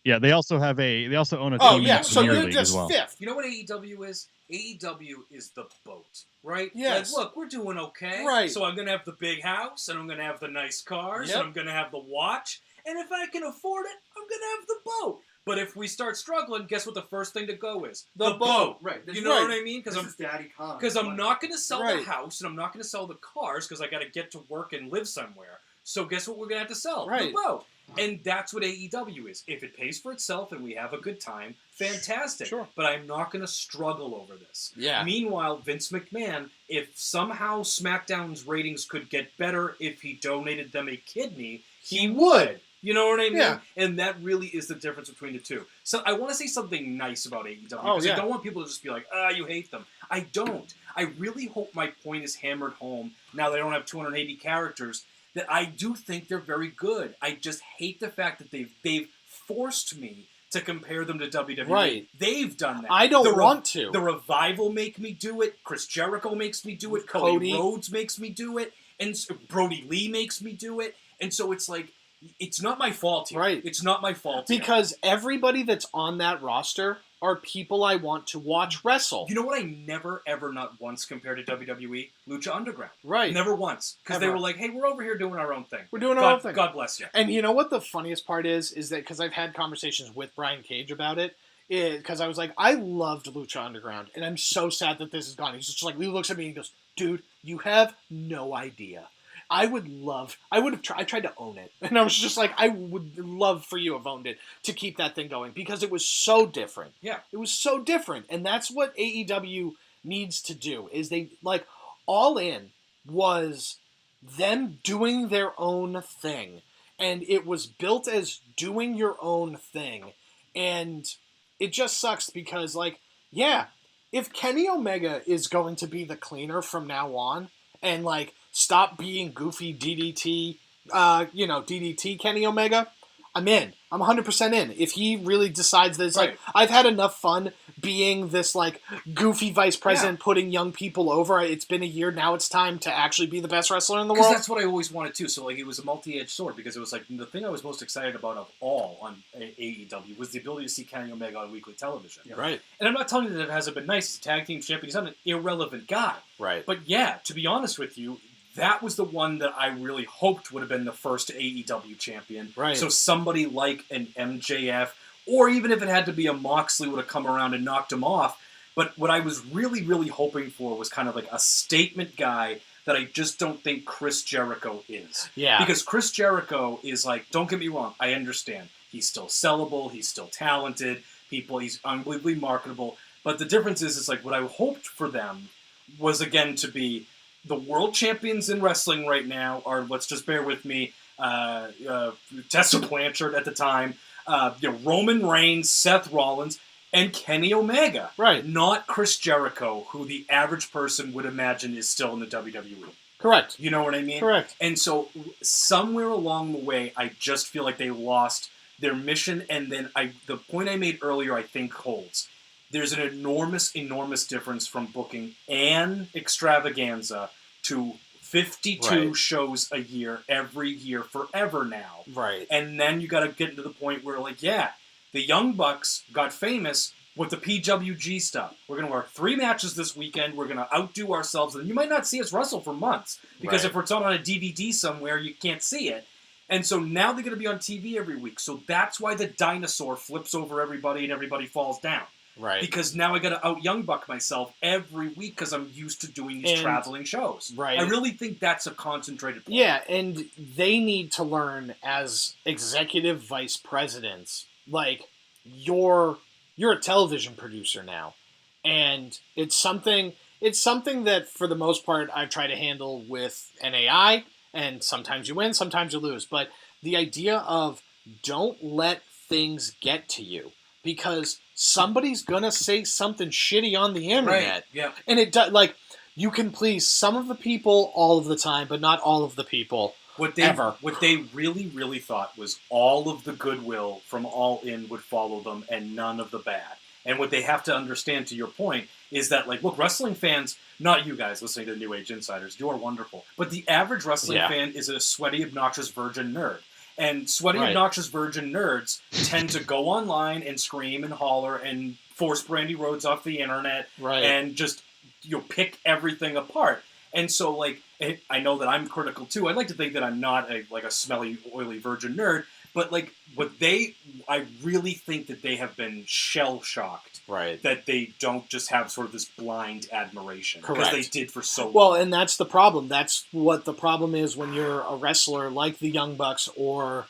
Yeah, they also own a team so in the you're league just as well. fifth. You know what AEW is? AEW is the boat, right? Yes. Like, look, we're doing okay. Right. So I'm going to have the big house, and I'm going to have the nice cars, Yep. and I'm going to have the watch. And if I can afford it, I'm going to have the boat. But if we start struggling, guess what the first thing to go is? The boat. Right. You know what I mean? Because Daddy Khan. Because I'm not going to sell Right. the house, and I'm not going to sell the cars, because I got to get to work and live somewhere. So guess what we're going to have to sell? Right. The boat. And that's what AEW is. If it pays for itself and we have a good time, fantastic. Sure. But I'm not going to struggle over this. Yeah. Meanwhile, Vince McMahon, if somehow SmackDown's ratings could get better if he donated them a kidney, he would. You know what I mean? Yeah. And that really is the difference between the two. So I want to say something nice about AEW. Oh, because yeah. I don't want people to just be like, you hate them. I don't. I really hope my point is hammered home now that I don't have 280 characters, that I do think they're very good. I just hate the fact that they've forced me to compare them to WWE. Right. They've done that. I don't want to. The Revival make me do it. Chris Jericho makes me do it. Cody Rhodes makes me do it. And Brody Lee makes me do it. And so it's like, it's not my fault here. Right. It's not my fault here. Because everybody that's on that roster are people I want to watch wrestle. You know what I never, ever, not once compared to WWE? Lucha Underground. Right. Never once. Because they were like, hey, we're over here doing our own thing. We're doing our own thing. God bless you. And you know what the funniest part is that, because I've had conversations with Brian Cage about it, because I was like, I loved Lucha Underground, and I'm so sad that this is gone. He's just like, he looks at me and he goes, dude, you have no idea. I tried to own it. And I was just like, I would love for you to have owned it, to keep that thing going, because it was so different. Yeah. It was so different. And that's what AEW needs to do, is they, like, All In was them doing their own thing. And it was built as doing your own thing. And it just sucks because, like, yeah, if Kenny Omega is going to be the cleaner from now on, and, like, stop being goofy DDT, DDT Kenny Omega, I'm in. I'm 100% in. If he really decides that it's like, I've had enough fun being this, like, goofy vice president putting young people over. It's been a year. Now it's time to actually be the best wrestler in the world. Because that's what I always wanted too. So, like, it was a multi-edged sword, because it was, like, the thing I was most excited about of all on AEW was the ability to see Kenny Omega on weekly television. Yeah. Right. And I'm not telling you that it hasn't been nice. He's a tag team champion. He's not an irrelevant guy. Right. But yeah, to be honest with you, that was the one that I really hoped would have been the first AEW champion. Right. So somebody like an MJF, or even if it had to be a Moxley, would have come around and knocked him off. But what I was really, really hoping for was kind of like a statement guy that I just don't think Chris Jericho is. Yeah. Because Chris Jericho is like, don't get me wrong, I understand. He's still sellable, he's still talented, he's unbelievably marketable. But the difference is, it's like what I hoped for them was, again, to be the world champions in wrestling right now are, let's just bear with me, Tessa Blanchard at the time, Roman Reigns, Seth Rollins, and Kenny Omega. Right. Not Chris Jericho, who the average person would imagine is still in the WWE. Correct. You know what I mean? Correct. And so somewhere along the way, I just feel like they lost their mission, and then the point I made earlier, I think, holds. There's an enormous, enormous difference from booking an extravaganza to 52 shows a year, every year, forever now. Right. And then you got to get to the point where, like, yeah, the Young Bucks got famous with the PWG stuff. We're going to work 3 matches this weekend. We're going to outdo ourselves. And you might not see us wrestle for months, because if it's on a DVD somewhere, you can't see it. And so now they're going to be on TV every week. So that's why the dinosaur flips over everybody and everybody falls down. Right. Because now I got to out Young Buck myself every week, because I'm used to doing these traveling shows. Right. I really think that's a concentrated point. Yeah, and they need to learn, as executive vice presidents, like, you're a television producer now. And it's something that, for the most part, I try to handle with NAI, and sometimes you win, sometimes you lose. But the idea of, don't let things get to you, because somebody's gonna say something shitty on the internet. Right. Yeah. And it does, like, you can please some of the people all of the time, but not all of the people ever. What they really, really thought was all of the goodwill from All In would follow them, and none of the bad. And what they have to understand, to your point, is that, like, look, wrestling fans, not you guys listening to New Age Insiders, you're wonderful, but the average wrestling fan is a sweaty, obnoxious virgin nerd. And sweaty, obnoxious virgin nerds tend to go online and scream and holler and force Brandy Rhodes off the internet and just, pick everything apart. And so, like, I know that I'm critical too. I'd like to think that I'm not a smelly, oily virgin nerd, but, like, I really think that they have been shell-shocked. Right. That they don't just have sort of this blind admiration. Correct. Because they did for so long. Well, and that's the problem. That's what the problem is when you're a wrestler like the Young Bucks or,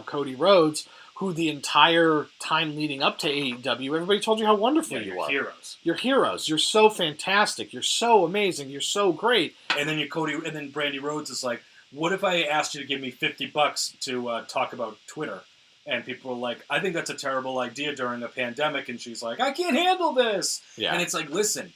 Cody Rhodes, who the entire time leading up to AEW, everybody told you how wonderful you are. Heroes. You're heroes. You're so fantastic. You're so amazing. You're so great. And then Brandy Rhodes is like, what if I asked you to give me $50 to talk about Twitter? And people were like, I think that's a terrible idea during a pandemic. And she's like, I can't handle this. Yeah. And it's like, listen,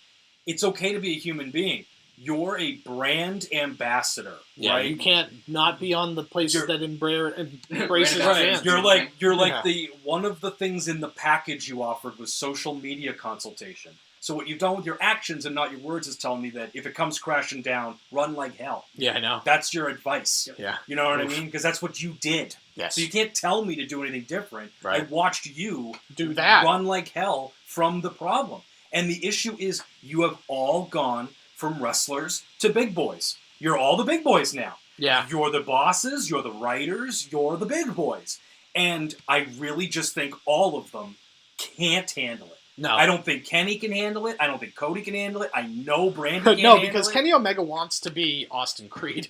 it's okay to be a human being. You're a brand ambassador, right? You can't not be on the places that embraces fans. You're like the one of the things in the package you offered was social media consultation. So what you've done with your actions and not your words is telling me that if it comes crashing down, run like hell. Yeah, I know. That's your advice. Yeah. You know what I mean? Because that's what you did. Yes. So you can't tell me to do anything different. Right. I watched you do that. run like hell from the problem. And the issue is you have all gone from wrestlers to big boys. You're all the big boys now. Yeah. You're the bosses, you're the writers, you're the big boys. And I really just think all of them can't handle it. No. I don't think Kenny can handle it. I don't think Cody can handle it. I know Brandi can't No, handle because it. Kenny Omega wants to be Austin Creed.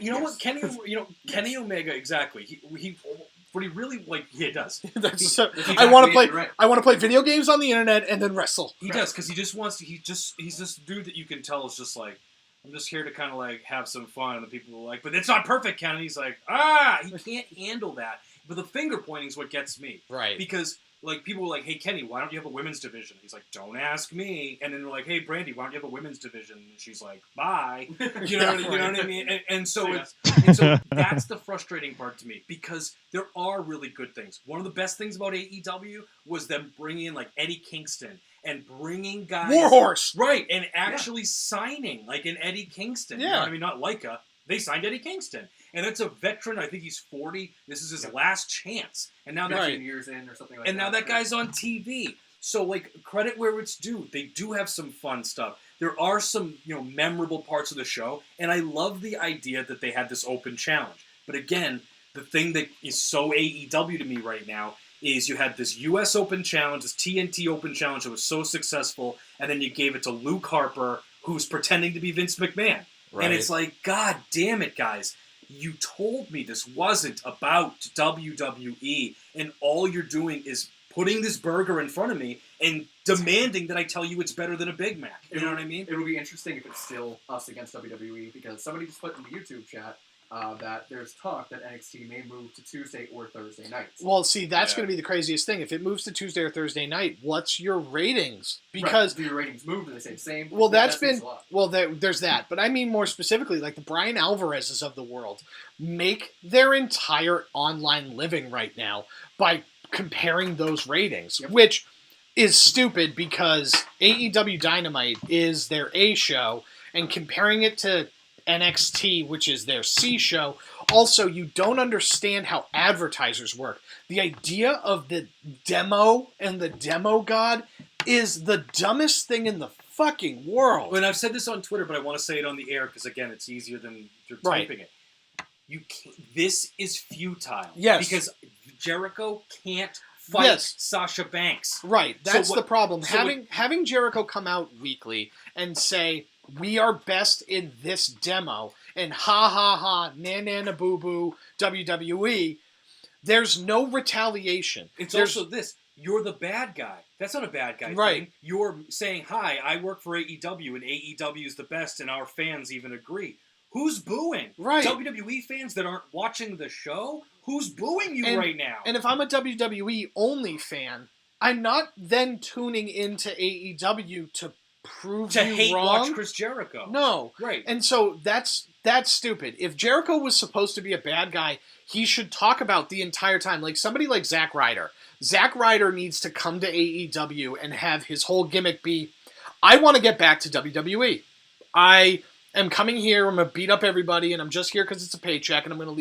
You know what? Kenny Omega, exactly. He what he really, like, he does. That's exactly I want to play. right. I want to play video games on the internet and then wrestle. He does, because he just wants to, he's this dude that you can tell is just like, I'm just here to kind of like have some fun, and the people are like, but it's not perfect, Ken. And he's like, he can't handle that. But the finger pointing is what gets me. Right. Because like people were like, hey Kenny, why don't you have a women's division? He's like, don't ask me. And then they're like, hey Brandi, why don't you have a women's division? And she's like, bye. You know what I mean? And so so that's the frustrating part to me, because there are really good things. One of the best things about AEW was them bringing in like Eddie Kingston and bringing guys, Warhorse. right, and actually signing like an Eddie Kingston. Yeah. You know what I mean? Not Leica. They signed Eddie Kingston. And that's a veteran. I think he's 40. This is his last chance. And now that 15 years in or something like that. and now that guy's on TV. So like credit where it's due. They do have some fun stuff. There are some, memorable parts of the show, and I love the idea that they had this open challenge. But again, the thing that is so AEW to me right now is you had this US Open Challenge, this TNT Open Challenge that was so successful, and then you gave it to Luke Harper, who's pretending to be Vince McMahon. Right. And it's like, God damn it, guys. You told me this wasn't about WWE, and all you're doing is putting this burger in front of me and demanding that I tell you it's better than a Big Mac. You know what I mean? It would be interesting if it's still us against WWE, because somebody just put in the YouTube chat that there's talk that NXT may move to Tuesday or Thursday nights. Well, see, that's going to be the craziest thing. If it moves to Tuesday or Thursday night, what's your ratings? Because do your ratings move? Do they stay the same? well, That seems a lot. there's that. But I mean more specifically, like the Brian Alvarez's of the world make their entire online living right now by comparing those ratings, which is stupid because AEW Dynamite is their A show, and comparing it to NXT, which is their C show. Also, you don't understand how advertisers work. The idea of the demo and the demo god is the dumbest thing in the fucking world. And I've said this on Twitter, but I want to say it on the air because, again, it's easier than you're typing it. You can't, this is futile. Yes. Because Jericho can't fight Sasha Banks. Right. That's the problem. So having Jericho come out weekly and say, we are best in this demo, and ha ha ha, na na na boo boo, WWE, there's no retaliation. Also this. You're the bad guy. That's not a bad guy thing. You're saying, hi, I work for AEW, and AEW is the best, and our fans even agree. Who's booing? Right. WWE fans that aren't watching the show? Who's booing you right now? And if I'm a WWE only fan, I'm not then tuning into AEW to prove to you hate wrong. Watch Chris Jericho. No. Right. And so that's stupid. If Jericho was supposed to be a bad guy, he should talk about the entire time. Like somebody like Zack Ryder. Zack Ryder needs to come to AEW and have his whole gimmick be, I want to get back to WWE. I am coming here, I'm going to beat up everybody, and I'm just here because it's a paycheck, and I'm going to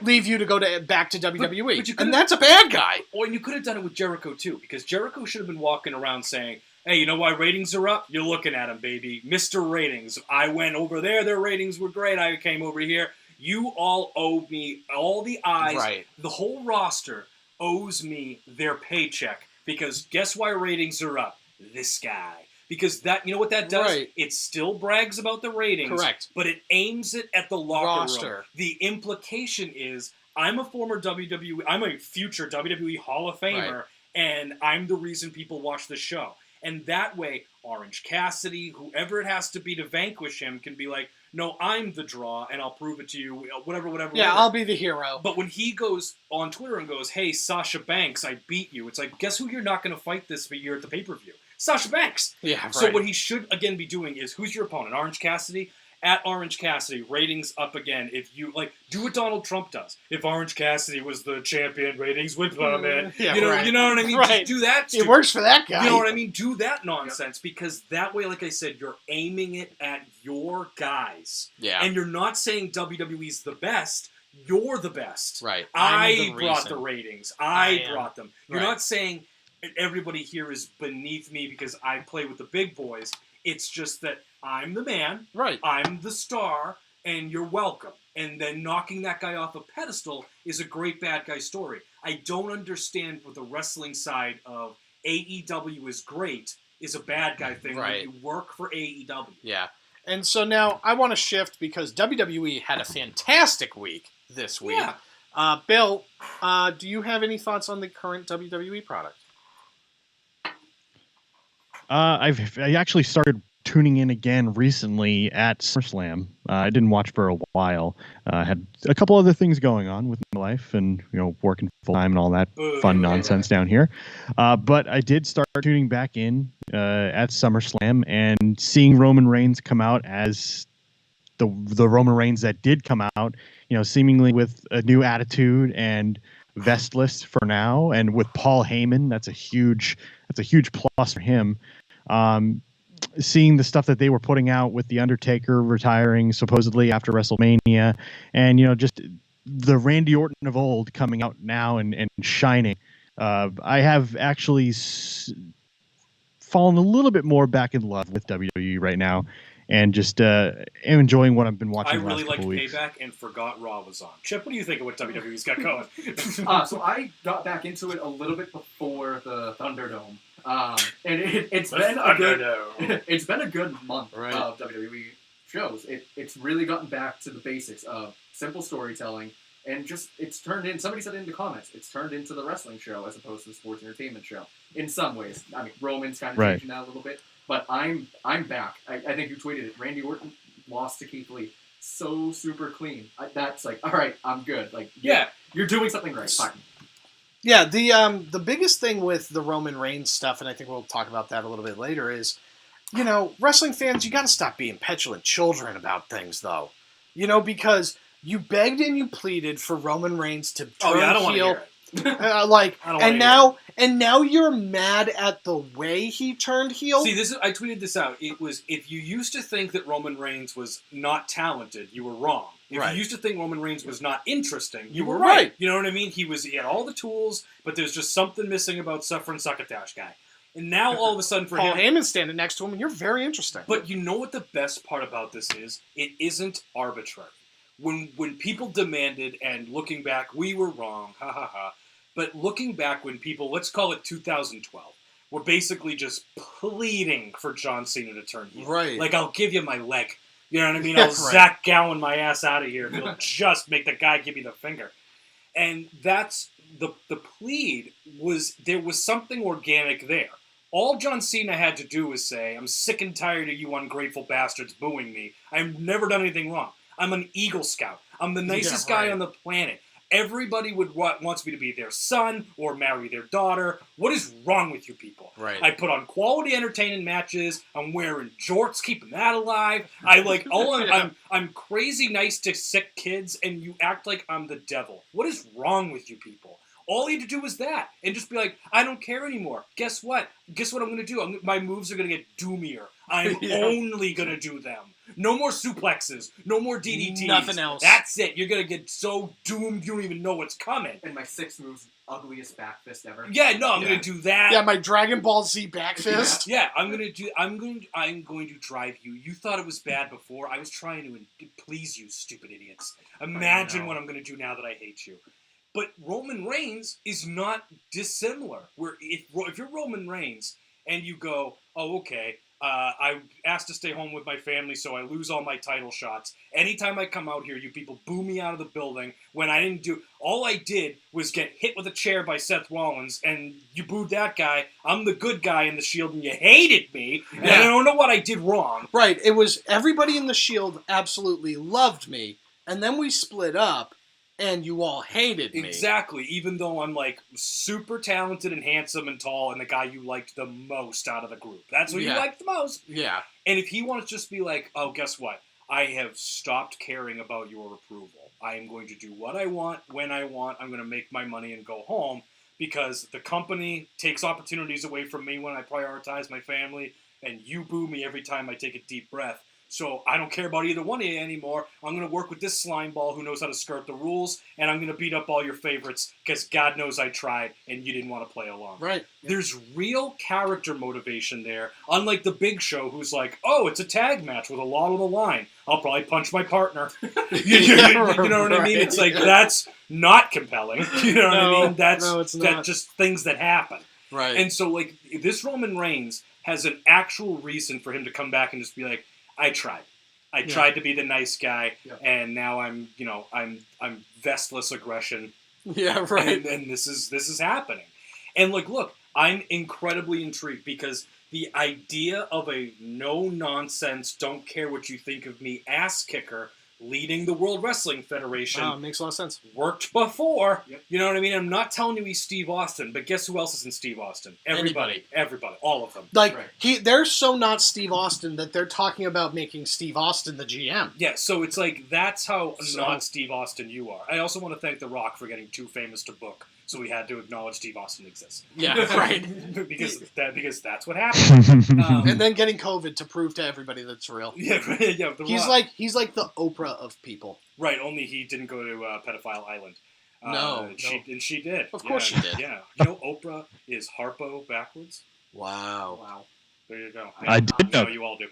leave you to go back to WWE. But and that's a bad guy. Or you could have done it with Jericho, too, because Jericho should have been walking around saying, hey, you know why ratings are up? You're looking at him, baby. Mr. Ratings. I went over there. Their ratings were great. I came over here. You all owe me all the eyes. Right. The whole roster owes me their paycheck because guess why ratings are up? This guy. Because that, you know what that does? Right. It still brags about the ratings. Correct. But it aims it at the locker Roster. room. The implication is I'm a former WWE, I'm a future WWE Hall of Famer, and I'm the reason people watch the show. And that way, Orange Cassidy, whoever it has to be to vanquish him, can be like, no, I'm the draw, and I'll prove it to you, whatever. Yeah, I'll be the hero. But when he goes on Twitter and goes, hey, Sasha Banks, I beat you, it's like, guess who you're not going to fight this year at the pay-per-view? Sasha Banks. Yeah, So what he should, again, be doing is, who's your opponent? Orange Cassidy? at Orange Cassidy, ratings up again. If you do what Donald Trump does. If Orange Cassidy was the champion, ratings would plummet. Yeah, you know what I mean? Right. Just do that. It works for that guy. You know what I mean? Do that nonsense because that way, like I said, you're aiming it at your guys. Yeah. And you're not saying WWE's the best. You're the best. Right. I brought the ratings. I brought them. You're Right. not saying everybody here is beneath me because I play with the big boys. It's just that I'm the man. Right. I'm the star, and you're welcome. And then knocking that guy off a pedestal is a great bad guy story. I don't understand what the wrestling side of AEW is great is a bad guy thing when you work for AEW. Yeah. And so now I want to shift because WWE had a fantastic week this week. Yeah. Bill, do you have any thoughts on the current WWE product? I actually started tuning in again recently at SummerSlam. I didn't watch for a while. Had a couple other things going on with my life and, working full time and all that fun nonsense down here. But I did start tuning back in at SummerSlam and seeing Roman Reigns come out as the Roman Reigns that did come out, seemingly with a new attitude and vestless for now, and with Paul Heyman, that's a huge plus for him. Seeing the stuff that they were putting out with the Undertaker retiring supposedly after WrestleMania, and just the Randy Orton of old coming out now and shining. I have actually fallen a little bit more back in love with WWE right now. And just am enjoying what I've been watching. I really liked weeks. Payback and forgot Raw was on. Chip, what do you think of what WWE's got going? So I got back into it a little bit before the Thunderdome, and it's been a good month of WWE shows. It's really gotten back to the basics of simple storytelling, and just it's turned in. Somebody said it in the comments. It's turned into the wrestling show as opposed to the sports entertainment show in some ways. I mean, Roman's kind of changing that a little bit. But I'm back. I think you tweeted it. Randy Orton lost to Keith Lee so super clean. That's like, all right, I'm good. Like, you're doing something right. Fine. Yeah, the biggest thing with the Roman Reigns stuff, and I think we'll talk about that a little bit later, is, wrestling fans, you got to stop being petulant children about things, though. Because you begged and you pleaded for Roman Reigns to turn I don't heel. Want to hear it. And now you're mad at the way he turned heel? See, I tweeted this out. It was, if you used to think that Roman Reigns was not talented, you were wrong. If you used to think Roman Reigns was not interesting, you were right. You know what I mean? He had all the tools, but there's just something missing about Suffering Succotash guy. And now all of a sudden for Paul him... Heyman's standing next to him, and you're very interesting. But you know what the best part about this is? It isn't arbitrary. When people demanded, and looking back, we were wrong, ha ha ha. But looking back when people, let's call it 2012, were basically just pleading for John Cena to turn heel. Right. Like, I'll give you my leg. You know what I mean? I'll Zach Gowen my ass out of here if you'll just make the guy give me the finger. And that's, the plead was, there was something organic there. All John Cena had to do was say, I'm sick and tired of you ungrateful bastards booing me. I've never done anything wrong. I'm an Eagle Scout. I'm the nicest guy on the planet. Everybody wants me to be their son or marry their daughter. What is wrong with you people? Right. I put on quality entertaining matches. I'm wearing jorts, keeping that alive. I'm crazy nice to sick kids, and you act like I'm the devil. What is wrong with you people? All you had to do was that, and just be like, I don't care anymore. Guess what? Guess what I'm going to do? My moves are going to get doomier. I'm only going to do them. No more suplexes. No more DDTs. Nothing else. That's it. You're going to get so doomed you don't even know what's coming. And my sixth move's ugliest back fist ever. Yeah, no, I'm going to do that. Yeah, my Dragon Ball Z back fist. Yeah, I'm going to drive you. You thought it was bad before. I was trying to please you, stupid idiots. Imagine what I'm going to do now that I hate you. But Roman Reigns is not dissimilar. Where if you're Roman Reigns and you go, oh, okay, I asked to stay home with my family, so I lose all my title shots. Anytime I come out here, you people boo me out of the building when I didn't do... All I did was get hit with a chair by Seth Rollins, and you booed that guy. I'm the good guy in the Shield, and you hated me, and I don't know what I did wrong. Right. It was everybody in the Shield absolutely loved me, and then we split up, and you all hated me. Exactly, even though I'm, like, super talented and handsome and tall and the guy you liked the most out of the group. That's what you liked the most. Yeah. And if he wants to just be like, oh, guess what? I have stopped caring about your approval. I am going to do what I want, when I want. I'm going to make my money and go home because the company takes opportunities away from me when I prioritize my family, and you boo me every time I take a deep breath. So I don't care about either one of you anymore. I'm going to work with this slime ball who knows how to skirt the rules, and I'm going to beat up all your favorites because God knows I tried and you didn't want to play along. Right. There's real character motivation there, unlike the Big Show who's like, oh, it's a tag match with a lot on the line. I'll probably punch my partner. You know what I mean? It's like, that's not compelling. You know what I mean? That's just things that happen. Right. And so, like, this Roman Reigns has an actual reason for him to come back and just be like, I tried. I tried to be the nice guy, and now I'm vestless aggression. Yeah, right. And this is happening. And like, look, I'm incredibly intrigued because the idea of a no-nonsense, don't care what you think of me ass kicker leading the World Wrestling Federation makes a lot of sense. worked before. Yep. You know what I mean? I'm not telling you he's Steve Austin, but guess who else is in Steve Austin? Everybody, all of them. Like they're so not Steve Austin that they're talking about making Steve Austin the GM. Yeah, so it's like that's how not Steve Austin you are. I also want to thank The Rock for getting too famous to book, so we had to acknowledge Steve Austin exists. Yeah, right. because that's what happened. And then getting COVID to prove to everybody that's real. Yeah, The Rock. He's like the Oprah of people. Right, only he didn't go to Pedophile Island. She did. Of course she did. Yeah. You know Oprah is Harpo backwards? Wow. There you go. I did know. You all do.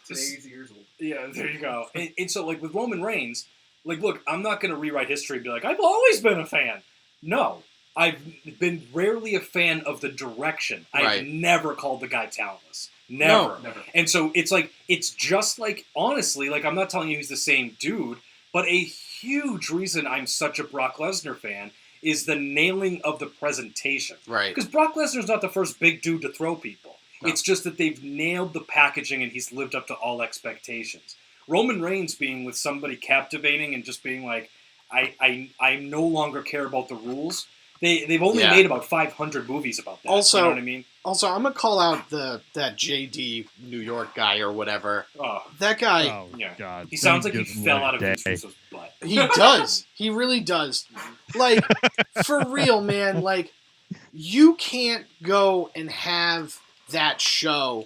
Today's years old. Yeah, there you go. And so, like, with Roman Reigns, like, look, I'm not going to rewrite history and be like, I've always been a fan. No. I've been rarely a fan of the direction. I've never called the guy talentless. Never. And so it's like, it's just like, honestly, like, I'm not telling you he's the same dude, but a huge reason I'm such a Brock Lesnar fan is the nailing of the presentation. Right. Because Brock Lesnar's not the first big dude to throw people. No. It's just that they've nailed the packaging and he's lived up to all expectations. Roman Reigns being with somebody captivating and just being like, I no longer care about the rules. They've only made about 500 movies about that. Also, you know what I mean? Also, I'm gonna call out that JD New York guy or whatever. Oh, that guy. Oh God! He sounds like he fell out of Vince Russo's butt. He does. He really does. Like, for real, man. Like, you can't go and have that show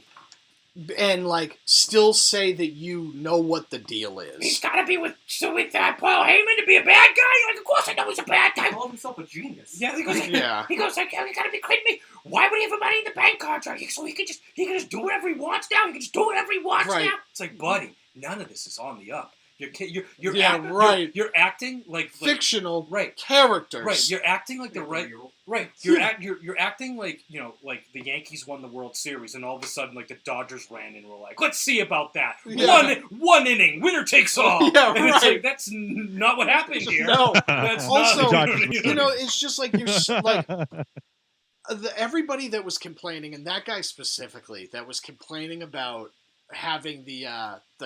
and like still say that you know what the deal is. He's got to be with Paul Heyman to be a bad guy. Like, of course I know he's a bad guy. He called himself a genius. Yeah, he goes, like, you got to be kidding me. Why would he have a Money in the Bank contract? So he can just do whatever he wants now. He can just do whatever he wants now. It's like, buddy, none of this is on the up. You're acting like fictional characters. Right, you're acting like the right. You're acting like, you know, like the Yankees won the World Series, and all of a sudden, like, the Dodgers ran in and were like, let's see about that. Yeah. One inning, winner takes all. Yeah, and it's like, that's not what happened here. No. That's also, not. You know, it's just like you're like. Everybody that was complaining, and that guy specifically, that was complaining about having the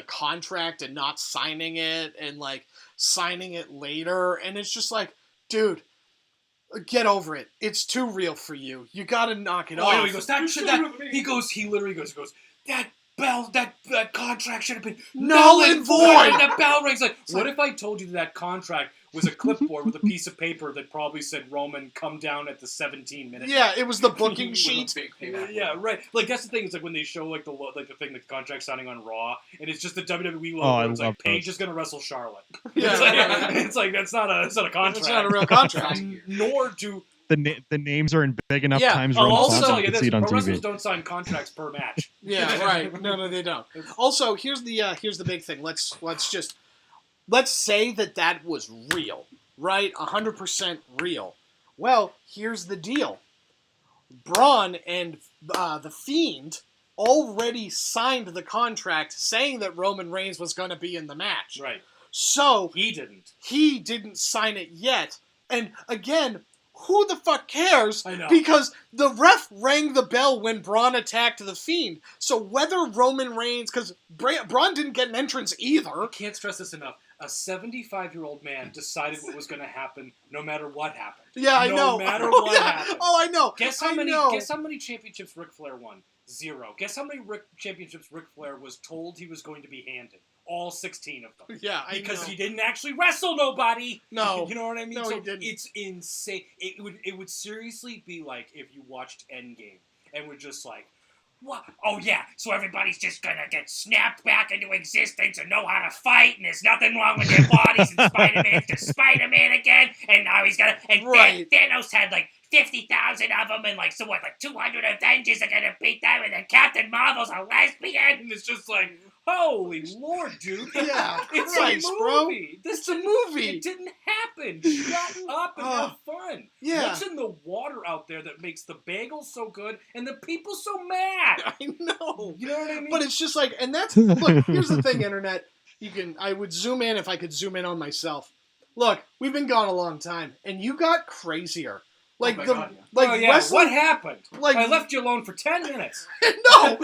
contract and not signing it and like signing it later, and it's just like, dude, get over it. It's too real for you. You gotta knock it off. He literally goes, that contract should have been null and void. And that bell rings. Like, what if I told you that contract was a clipboard with a piece of paper that probably said, Roman, come down at the 17-minute. Yeah, it was the booking sheet. Yeah, right. Like, that's the thing. It's like when they show like the thing, the contract signing on Raw, and it's just the WWE logo. It's like, Paige is gonna wrestle Charlotte. Yeah, it's like that's not a contract. It's not a real contract. Nor do the names are in big enough times. Also, you can see it on pro TV. wrestlers don't sign contracts per match. Yeah, right. No, they don't. Also, here's the big thing. Let's say that was real, right? 100% real. Well, here's the deal. Braun and the Fiend already signed the contract saying that Roman Reigns was going to be in the match. Right. So he didn't. He didn't sign it yet. And again, who the fuck cares? I know. Because the ref rang the bell when Braun attacked the Fiend. So whether Roman Reigns, because Braun didn't get an entrance either. I can't stress this enough. A 75-year-old man decided what was going to happen no matter what happened. Yeah, I know. No matter what happened. Oh, I know. Guess how many championships Ric Flair won? 0. Guess how many championships Ric Flair was told he was going to be handed? all 16 of them. Yeah, because he didn't actually wrestle nobody. No. You know what I mean? No, so he didn't. It's insane. It would seriously be like if you watched Endgame and were just like, what? Oh yeah, so everybody's just gonna get snapped back into existence and know how to fight, and there's nothing wrong with their bodies, and Spider-Man's just Spider-Man again, and now he's gonna, and Right. Thanos had like 50,000 of them, and like 200 Avengers are gonna beat them, and then Captain Marvel's a lesbian, and it's just like, holy Lord, dude. Yeah, it's Christ, a bro. movie. It's a movie. It didn't happen. Shut up and have fun. Yeah. What's in the water out there that makes the bagels so good and the people so mad? I know. You know what I mean? But it's just like, and that's, look, here's the thing, Internet. I would zoom in if I could zoom in on myself. Look, we've been gone a long time, and you got crazier. Like, my God, yeah. oh, yeah. wrestling, What happened? like- I left you alone for 10 minutes. No,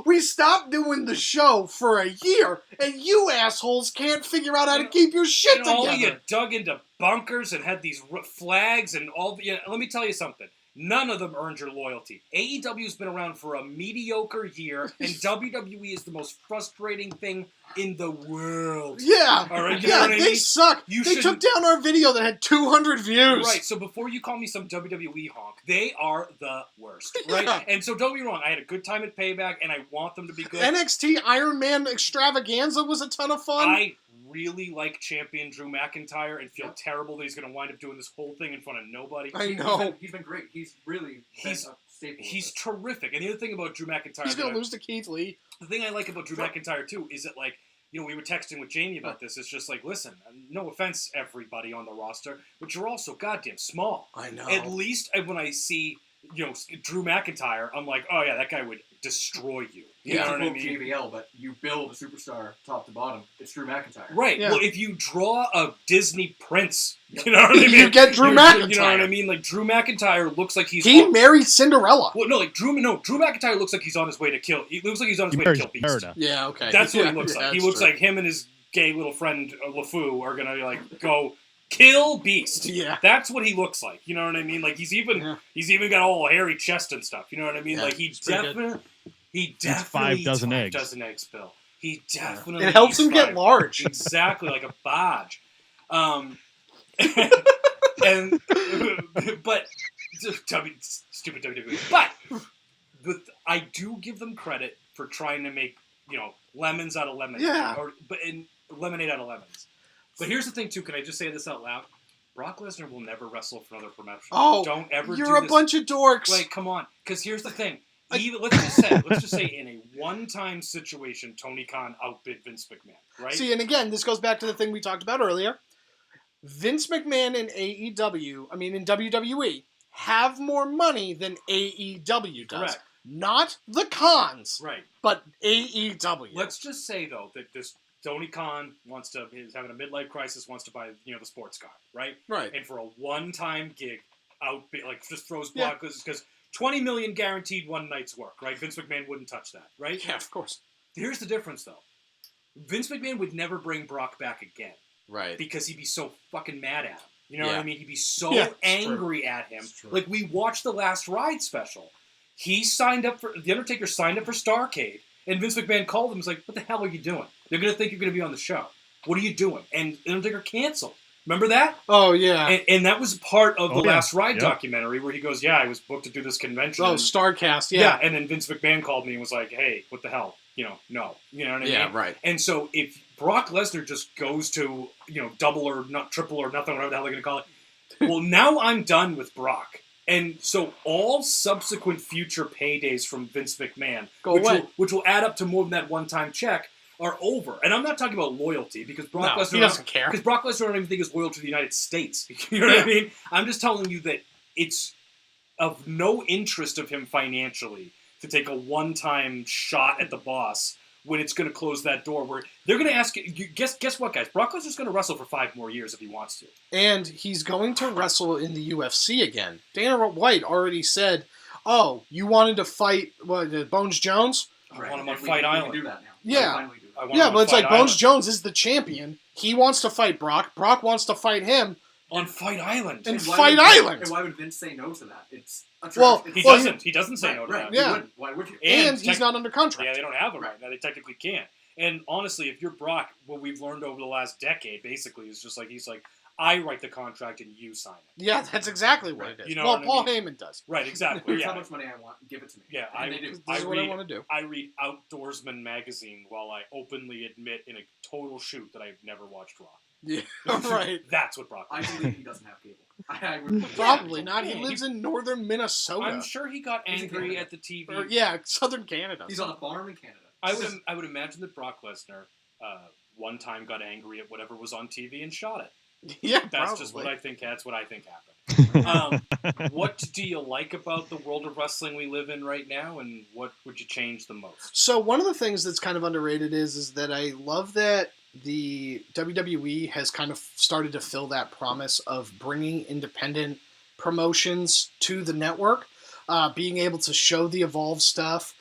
we stopped doing the show for a year, and you assholes can't figure out how to keep your shit And all together. you dug into bunkers and had these flags and all. Let me tell you something. None of them earned your loyalty. AEW's been around for a mediocre year, and WWE is the most frustrating thing in the world. Yeah, All right, you know yeah, what I they mean? suck. You They took shouldn't- down our video that had 200 views. Right, so before you call me some WWE honk, they are the worst, right? Yeah. And so don't be wrong, I had a good time at Payback, and I want them to be good. NXT Iron Man Extravaganza was a ton of fun. I really like champion Drew McIntyre and feel terrible that he's going to wind up doing this whole thing in front of nobody. I know. He's been great. He's really He's- been a staple. He's terrific. And the other thing about Drew McIntyre... He's going that to lose to Keith Lee. The thing I like about Drew McIntyre, too, is that, like, you know, we were texting with Jamie about this. It's just like, listen, no offense, everybody on the roster, but you're also goddamn small. I know. At least when I see, you know, Drew McIntyre, I'm like, oh, yeah, that guy would destroy you. You Yeah, know what I quote mean? JBL, but you build a superstar top to bottom. It's Drew McIntyre. Right. Yeah. Well, if you draw a Disney prince, you know what I mean? You get Drew You know what McIntyre. I mean? Like, Drew McIntyre looks like he's... He married Cinderella. Well, no, Drew McIntyre looks like he's on his way to kill... He looks like he's on his way to kill Beast. Merida. Yeah, okay. That's what Yeah, he looks yeah, like. He that's looks true. like him and his gay little friend LeFou are gonna like go kill Beast. Yeah. That's what he looks like. You know what I mean? Like he's even got all hairy chest and stuff. You know what I mean? Yeah, like he it's pretty good. definitely 5 eats dozen 5 eggs. dozen eggs, Bill. He definitely It helps eats him get 5. large. Exactly, like a bodge. And but stupid WWE. But I do give them credit for trying to make, you know, lemons out of lemonade. Yeah. And lemonade out of lemons. But here's the thing too, can I just say this out loud? Brock Lesnar will never wrestle for another promotion. Oh, don't ever you're do a this. bunch of dorks. Like, come on. Because here's the thing. Even, let's just say in a one-time situation, Tony Khan outbid Vince McMahon, right? See, and again, this goes back to the thing we talked about earlier. Vince McMahon in in WWE, have more money than AEW does. Correct. Not the Khans, Right. but AEW. Let's just say though that this Tony Khan is having a midlife crisis, wants to buy, you know, the sports car, right? Right. And for a one-time gig, just throws Yeah. Brock because $20 million guaranteed one night's work, right? Vince McMahon wouldn't touch that, right? Yeah, of course. Here's the difference though. Vince McMahon would never bring Brock back again Right. because he'd be so fucking mad at him. You know Yeah. what I mean? He'd be so Yeah, it's angry at him. It's true. Like we watched the Last Ride special. The Undertaker signed up for Starrcade, and Vince McMahon called him and was like, "What the hell are you doing? They're gonna think you're gonna be on the show. What are you doing?" And the Undertaker canceled. Remember that? Oh, yeah. And that was part of the Oh, yeah. Last Ride Yep. documentary where he goes, "Yeah, I was booked to do this convention." Oh, and- Starcast, yeah. yeah. And then Vince McMahon called me and was like, "Hey, what the hell? You know, no. You know what I mean?" Yeah, right. And so if Brock Lesnar just goes to, you know, double or not triple or nothing, whatever the hell they're going to call it, well, now I'm done with Brock. And so all subsequent future paydays from Vince McMahon, Go away. which will add up to more than that one-time check, are over. And I'm not talking about loyalty because Brock No, Lesnar he doesn't care. Because Brock Lesnar I don't even think is loyal to the United States. You know what I mean? I'm just telling you that it's of no interest of him financially to take a one-time shot at the boss when it's going to close that door where they're going to ask you, guess what, guys? Brock Lesnar's going to wrestle for 5 more years if he wants to. And he's going to wrestle in the UFC again. Dana White already said, "Oh, you wanted to fight Bones Jones?" I want him on and Fight we Island. can do that now. Yeah. We can finally do that. I want Yeah, him but on it's like Fight Bones Island. Jones is the champion. He wants to fight Brock. Brock wants to fight him. On Fight Island. And why Fight would- Island. And why would Vince say no to that? It's Well, it's- He Well, doesn't. He doesn't say no to right. that. Yeah. You wouldn't. Why would you? And And he's not under contract. Yeah, they don't have him right now. They technically can't. And honestly, if you're Brock, what we've learned over the last decade, basically, is just like, he's like, I write the contract and you sign it. Yeah, that's exactly what it is. You know well, what I Paul mean? Heyman does. Right, exactly. Here's Yeah. how much money I want. Give it to me. Yeah, And they do. This is what I want to do. I read Outdoorsman magazine while I openly admit in a total shoot that I've never watched Raw. Yeah, right. That's what Brock I does. believe he doesn't have cable. I would Probably not. Yeah, He lives in northern Minnesota. I'm sure he got He's in angry Canada. at the TV. Or, yeah, southern Canada. He's on a farm in Canada. I would imagine that Brock Lesnar one time got angry at whatever was on TV and shot it. Yeah, That's probably. just what I think. That's what I think happened. What do you like about the world of wrestling we live in right now, and what would you change the most? So one of the things that's kind of underrated is that I love that the WWE has kind of started to fill that promise of bringing independent promotions to the network, being able to show the Evolve stuff,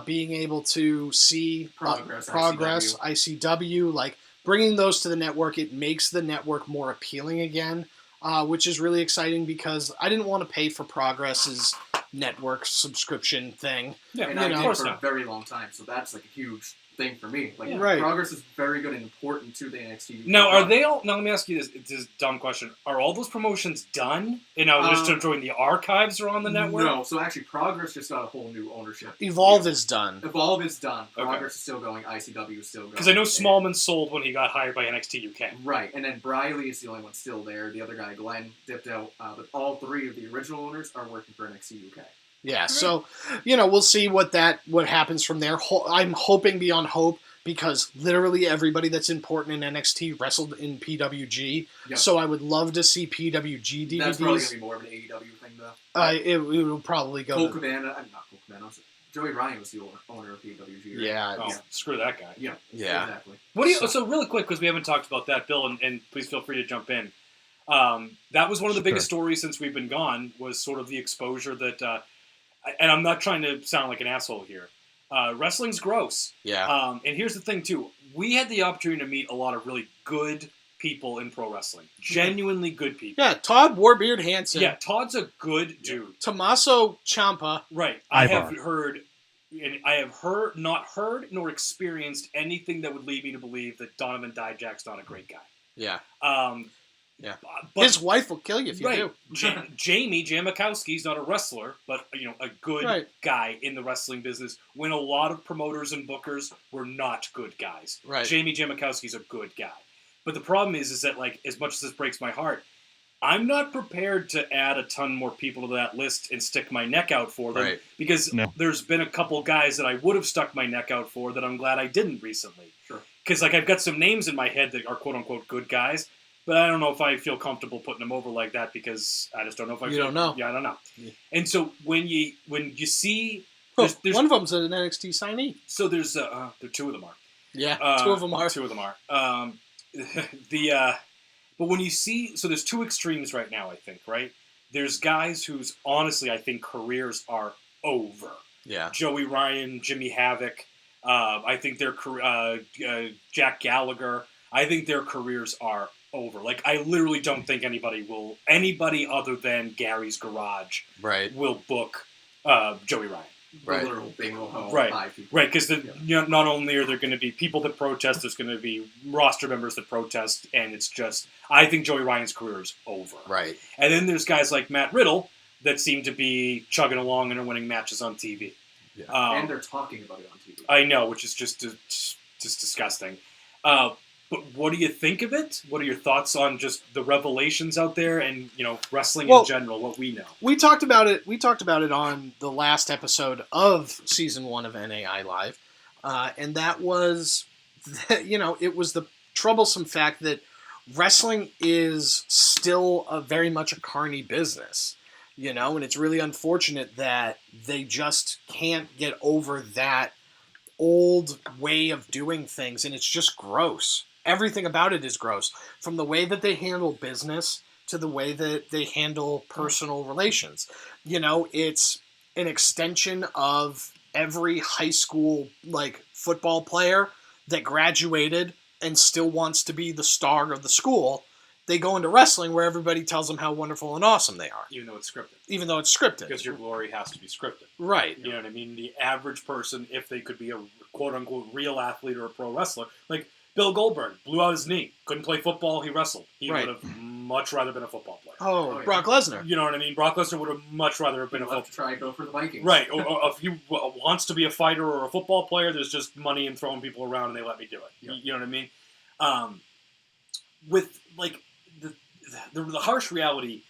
being able to see Progress, ICW, like bringing those to the network. It makes the network more appealing again, which is really exciting because I didn't want to pay for Progress's network subscription thing. Yeah, And You I know. did of course for a not. very long time, so that's like a huge thing for me. Like, Yeah. Right. Progress is very good and important to the NXT. Now, are they all? Now, let me ask you this. It's a dumb question. Are all those promotions done? And now just to join the archives or on the network? No, so actually, Progress just got a whole new ownership. Evolve is done. Evolve is done. Okay. Progress is still going. ICW is still going. Because I know And- Smallman sold when he got hired by NXT UK. Right, and then Briley is the only one still there. The other guy, Glenn, dipped out. But all three of the original owners are working for NXT UK. Yeah, so we'll see what happens from there. I'm hoping beyond hope because literally everybody that's important in NXT wrestled in PWG. Yeah. So I would love to see PWG DVDs. That's probably gonna be more of an AEW thing, though. It will probably go. Cole to, Cabana, not Cole Cabana. Joey Ryan was the owner of PWG. Right? yeah, Oh, screw that guy. Yeah. Yeah. Exactly. What do you? So really quick, because we haven't talked about that, Bill, and please feel free to jump in. That was one of the biggest stories since we've been gone. Was sort of the exposure that, and I'm not trying to sound like an asshole here. Wrestling's gross. yeah, And here's the thing too: we had the opportunity to meet a lot of really good people in pro wrestling, genuinely good people. yeah. Todd Warbeard Hansen, Yeah, Todd's a good dude. Tommaso Ciampa. Right. I Ivar. have heard, and I have not heard nor experienced anything that would lead me to believe that Donovan Dijak's not a great guy. Yeah, Yeah. yeah. But, His wife will kill you if you right. do. Jamie Jamakowski's not a wrestler, but a good Right. guy in the wrestling business. When a lot of promoters and bookers were not good guys. Right. Jamie Jamakowski's a good guy. But the problem is that, like, as much as this breaks my heart, I'm not prepared to add a ton more people to that list and stick my neck out for them. Right. Because No. there's been a couple guys that I would have stuck my neck out for that I'm glad I didn't recently. Sure. Because, like, I've got some names in my head that are quote-unquote good guys, but I don't know if I feel comfortable putting them over like that because I just don't know if I You feel... don't know. Yeah, I don't know. Yeah. And so when you see... Oh, There's, one of them's an NXT signee. so there's... there two of them are. Yeah, two of them are. Two of them are. But when you see, so there's two extremes right now, I think, right? There's guys whose, honestly, I think careers are over. Yeah, Joey Ryan, Jimmy Havoc, I think their Jack Gallagher, I think their careers are over. Like, I literally don't think anybody other than Gary's Garage right, will book Joey Ryan. Right. The literal bingo hall. Right. 5 people. Right, because not only are there going to be people that protest, there's going to be roster members that protest, and it's just, I think Joey Ryan's career is over. right. And then there's guys like Matt Riddle that seem to be chugging along and are winning matches on TV. Yeah. And they're talking about it on TV. I know, which is just disgusting. But what do you think of it? What are your thoughts on just the revelations out there and, wrestling in general, what we know? We talked about it. We talked about it on the last episode of season 1 of NAI Live, and that was, it was the troublesome fact that wrestling is still very much a carny business, and it's really unfortunate that they just can't get over that old way of doing things, and it's just gross. Everything about it is gross, from the way that they handle business to the way that they handle personal relations. It's an extension of every high school football player that graduated and still wants to be the star of the school they go into wrestling where everybody tells them how wonderful and awesome they are. Even though it's scripted. Even though it's scripted. Because your glory has to be scripted. Right. You know what I mean? The average person, if they could be a quote-unquote real athlete or a pro wrestler, like Bill Goldberg, blew out his knee, couldn't play football, he wrestled. He would have much rather been a football player. Oh, Brock Lesnar. You know what I mean? Brock Lesnar would have much rather have been a football player. Try to go for the Vikings. Right. Or if he wants to be a fighter or a football player, there's just money and throwing people around and they let me do it. Yeah. You know what I mean? With, like, the harsh reality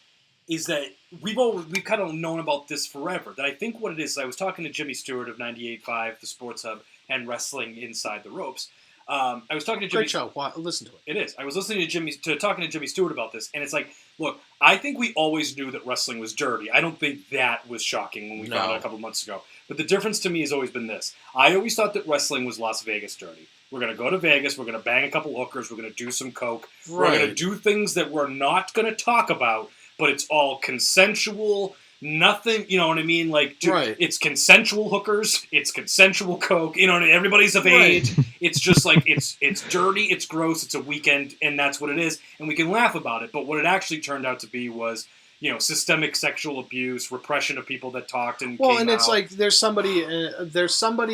is that we've kind of known about this forever. That I think what it is, I was talking to Jimmy Stewart of 98.5, the Sports Hub, and Wrestling Inside the Ropes. I was talking to Jimmy. Great show. Listen to it. It is. I was listening to talking to Jimmy Stewart about this, and it's like, look, I think we always knew that wrestling was dirty. I don't think that was shocking when we found out a couple months ago. But the difference to me has always been this. I always thought that wrestling was Las Vegas dirty. We're going to go to Vegas. We're going to bang a couple hookers. We're going to do some coke. Right. We're going to do things that we're not going to talk about, but it's all consensual. Nothing, you know what I mean? Like, dude, it's consensual hookers. It's consensual coke. You know, everybody's of age. It's just like it's dirty. It's gross. It's a weekend, and that's what it is. And we can laugh about it. But what it actually turned out to be was, you know, systemic sexual abuse, repression of people that talked and well, came and it's out. like there's somebody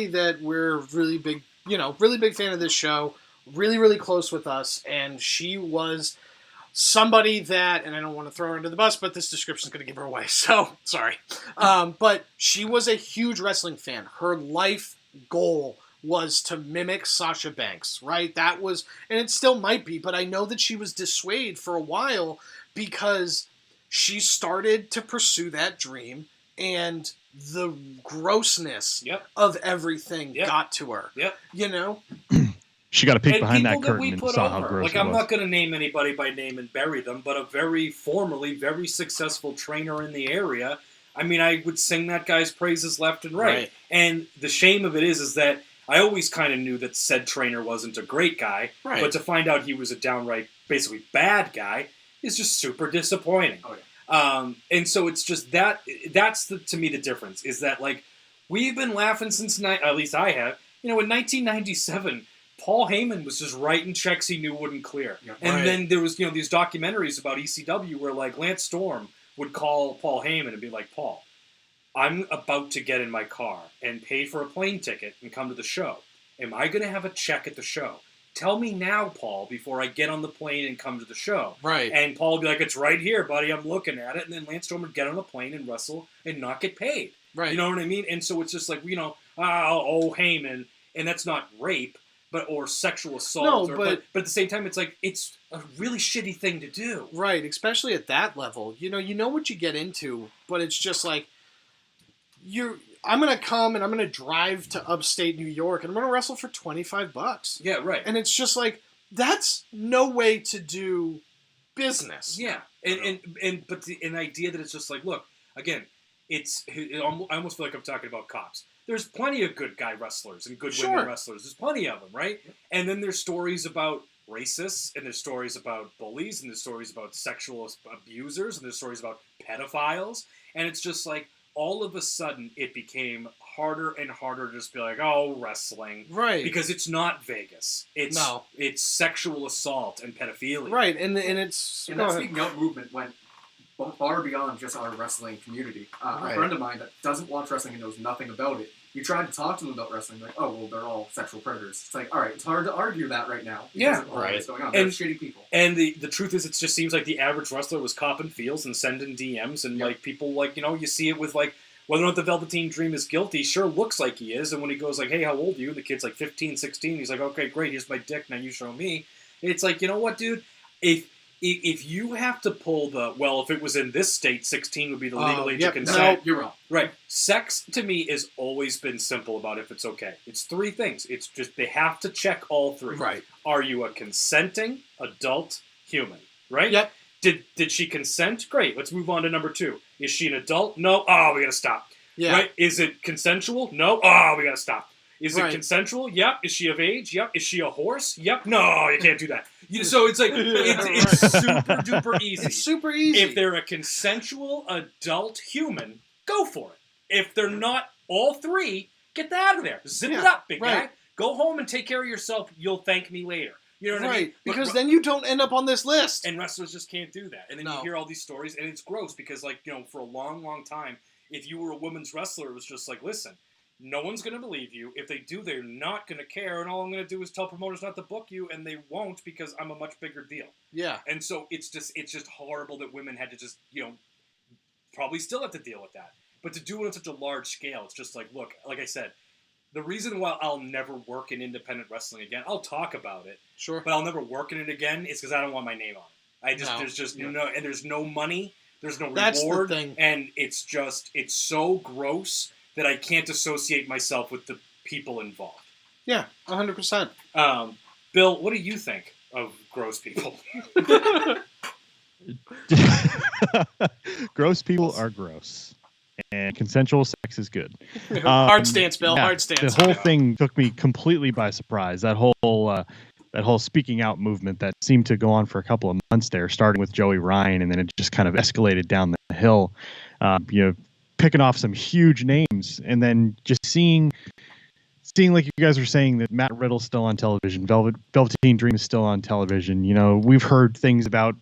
that we're really big fan of this show, really close with us, and she was somebody that, and I don't want to throw her under the bus, but this description is going to give her away, so sorry. But she was a huge wrestling fan. Her life goal was to mimic Sasha Banks, right? That was, and it still might be, but I know that she was dissuaded for a while because she started to pursue that dream, and the grossness of everything got to her. You know? She got a peek and behind that people curtain we and put saw over. how gross Like, it I'm was. not going to name anybody by name and bury them, but a very formerly very successful trainer in the area. I mean, I would sing that guy's praises left and right. And the shame of it is that I always kind of knew that said trainer wasn't a great guy, but to find out he was a downright, basically bad guy is just super disappointing. Oh, yeah. And so it's just that's to me the difference is that, like, we've been laughing since at least I have. You know, in 1997, Paul Heyman was just writing checks he knew wouldn't clear. Yeah. And then there was, you know, these documentaries about ECW where, like, Lance Storm would call Paul Heyman and be like, Paul, I'm about to get in my car and pay for a plane ticket and come to the show. Am I going to have a check at the show? Tell me now, Paul, before I get on the plane and come to the show. And Paul would be like, it's right here, buddy. I'm looking at it. And then Lance Storm would get on the plane and wrestle and not get paid. You know what I mean? And so it's just like, you know, Heyman. And that's not rape, or sexual assault. No, but at the same time, it's like, it's a really shitty thing to do. Right, especially at that level. You know what you get into, but it's just like, I'm going to come and I'm going to drive to upstate New York and I'm going to wrestle for $25. Yeah, right. And it's just like, that's no way to do business. Yeah. But the idea that it's just like, look, again, I almost feel like I'm talking about cops. There's plenty of good guy wrestlers and good women wrestlers. There's plenty of them, right? And then there's stories about racists, and there's stories about bullies, and there's stories about sexual abusers, and there's stories about pedophiles. And it's just like, all of a sudden, it became harder and harder to just be like, oh, wrestling. Right. Because it's not Vegas. It's sexual assault and pedophilia. Right, and it's... And that speaking out movement went far beyond just our wrestling community. A friend of mine that doesn't watch wrestling and knows nothing about it, you tried to talk to them about wrestling, like, oh, well, they're all sexual predators. It's like, all right, it's hard to argue that right now. Yeah, what's going on. They're shitty people. And the truth is, it just seems like the average wrestler was copping feels and sending DMs, and like people, like, you know, you see it with, like, whether or not the Velveteen Dream is guilty, sure looks like he is, and when he goes like, hey, how old are you? And the kid's like 15, 16, he's like, okay, great, here's my dick, now you show me. It's like, you know what, dude? If you have to pull if it was in this state, 16 would be the legal age of consent. No, you're wrong. Right. Sex, to me, has always been simple about if it's okay. It's three things. It's just they have to check all three. Right. Are you a consenting adult human? Right? Yep. Did she consent? Great. Let's move on to number 2. Is she an adult? No. Oh, we gotta stop. Yeah. Right? Is it consensual? No. Oh, we gotta stop. Is it consensual? Yep. Is she of age? Yep. Is she a horse? Yep. No, you can't do that. So it's like, it's super duper easy. It's super easy. If they're a consensual adult human, go for it. If they're not all three, get out of there. Zip it up, big guy. Go home and take care of yourself. You'll thank me later. You know what I mean? Because then you don't end up on this list. And wrestlers just can't do that. And then you hear all these stories, and it's gross because, like, you know, for a long, long time, if you were a women's wrestler, it was just like, listen, no one's going to believe you. If they do, they're not going to care, and all I'm going to do is tell promoters not to book you, and they won't because I'm a much bigger deal. Yeah. And so it's just horrible that women had to just, you know, probably still have to deal with that. But to do it on such a large scale, it's just like, look, like I said, the reason why I'll never work in independent wrestling again, I'll talk about it. Sure. But I'll never work in it again is because I don't want my name on it. There's just no, and there's no money, there's no reward. The thing. And it's so gross that I can't associate myself with the people involved. Yeah, 100%. Bill, what do you think of gross people? Gross people are gross. And consensual sex is good. Hard stance, Bill. Hard stance. The whole thing took me completely by surprise. That whole speaking out movement that seemed to go on for a couple of months there, starting with Joey Ryan, and then it just kind of escalated down the hill. Picking off some huge names, and then just seeing like you guys were saying that Matt Riddle's still on television, Velveteen Dream is still on television. You know, we've heard things about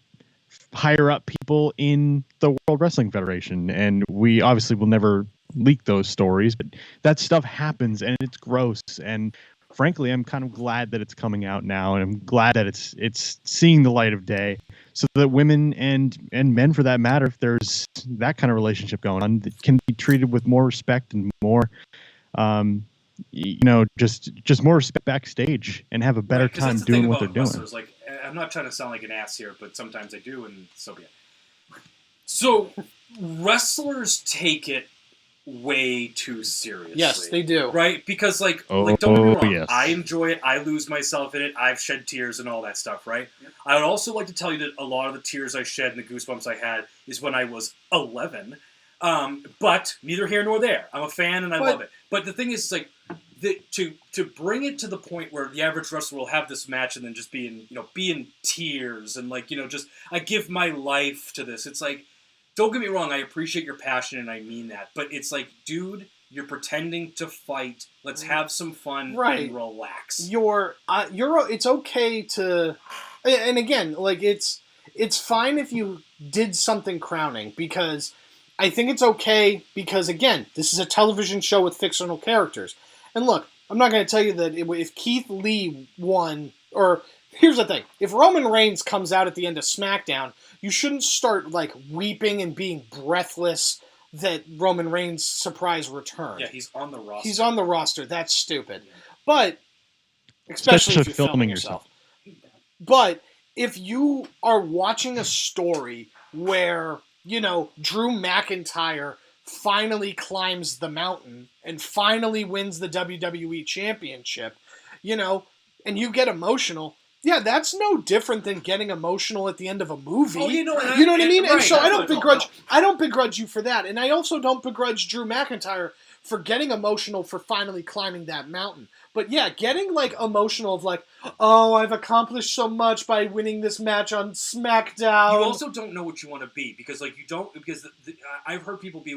higher up people in the World Wrestling Federation, and we obviously will never leak those stories, but that stuff happens and it's gross. And frankly, I'm kind of glad that it's coming out now, and I'm glad that it's seeing the light of day, so that women and men, for that matter, if there's that kind of relationship going on, can be treated with more respect and more just more respect backstage and have a better time doing what they're doing. Like, I'm not trying to sound like an ass here, but sometimes I do, and so be it. So, wrestlers take it way too seriously. Yes, they do. Right? Because, don't get me wrong, yes. I enjoy it, I lose myself in it, I've shed tears and all that stuff, right? Yep. I would also like to tell you that a lot of the tears I shed and the goosebumps I had is when I was 11. But neither here nor there. I'm a fan and I love it. But the thing is, to bring it to the point where the average wrestler will have this match and then just be in tears and just I give my life to this. It's like, don't get me wrong, I appreciate your passion and I mean that, but it's like, dude, you're pretending to fight. Let's have some fun and relax. It's okay to, and again, like it's fine if you did something crowning, because I think it's okay because, again, this is a television show with fictional characters. And look, I'm not going to tell you that if Keith Lee won, or here's the thing, if Roman Reigns comes out at the end of SmackDown, you shouldn't start weeping and being breathless that Roman Reigns' surprise return. Yeah, he's on the roster. He's on the roster. That's stupid. But, especially if you're filming yourself. But if you are watching a story where, Drew McIntyre finally climbs the mountain and finally wins the WWE Championship, and you get emotional, yeah, that's no different than getting emotional at the end of a movie. Oh, you know what I mean? Right, and so I don't begrudge you for that. And I also don't begrudge Drew McIntyre for getting emotional for finally climbing that mountain. But yeah, getting emotional of oh, I've accomplished so much by winning this match on SmackDown. You also don't know what you want to be because I've heard people be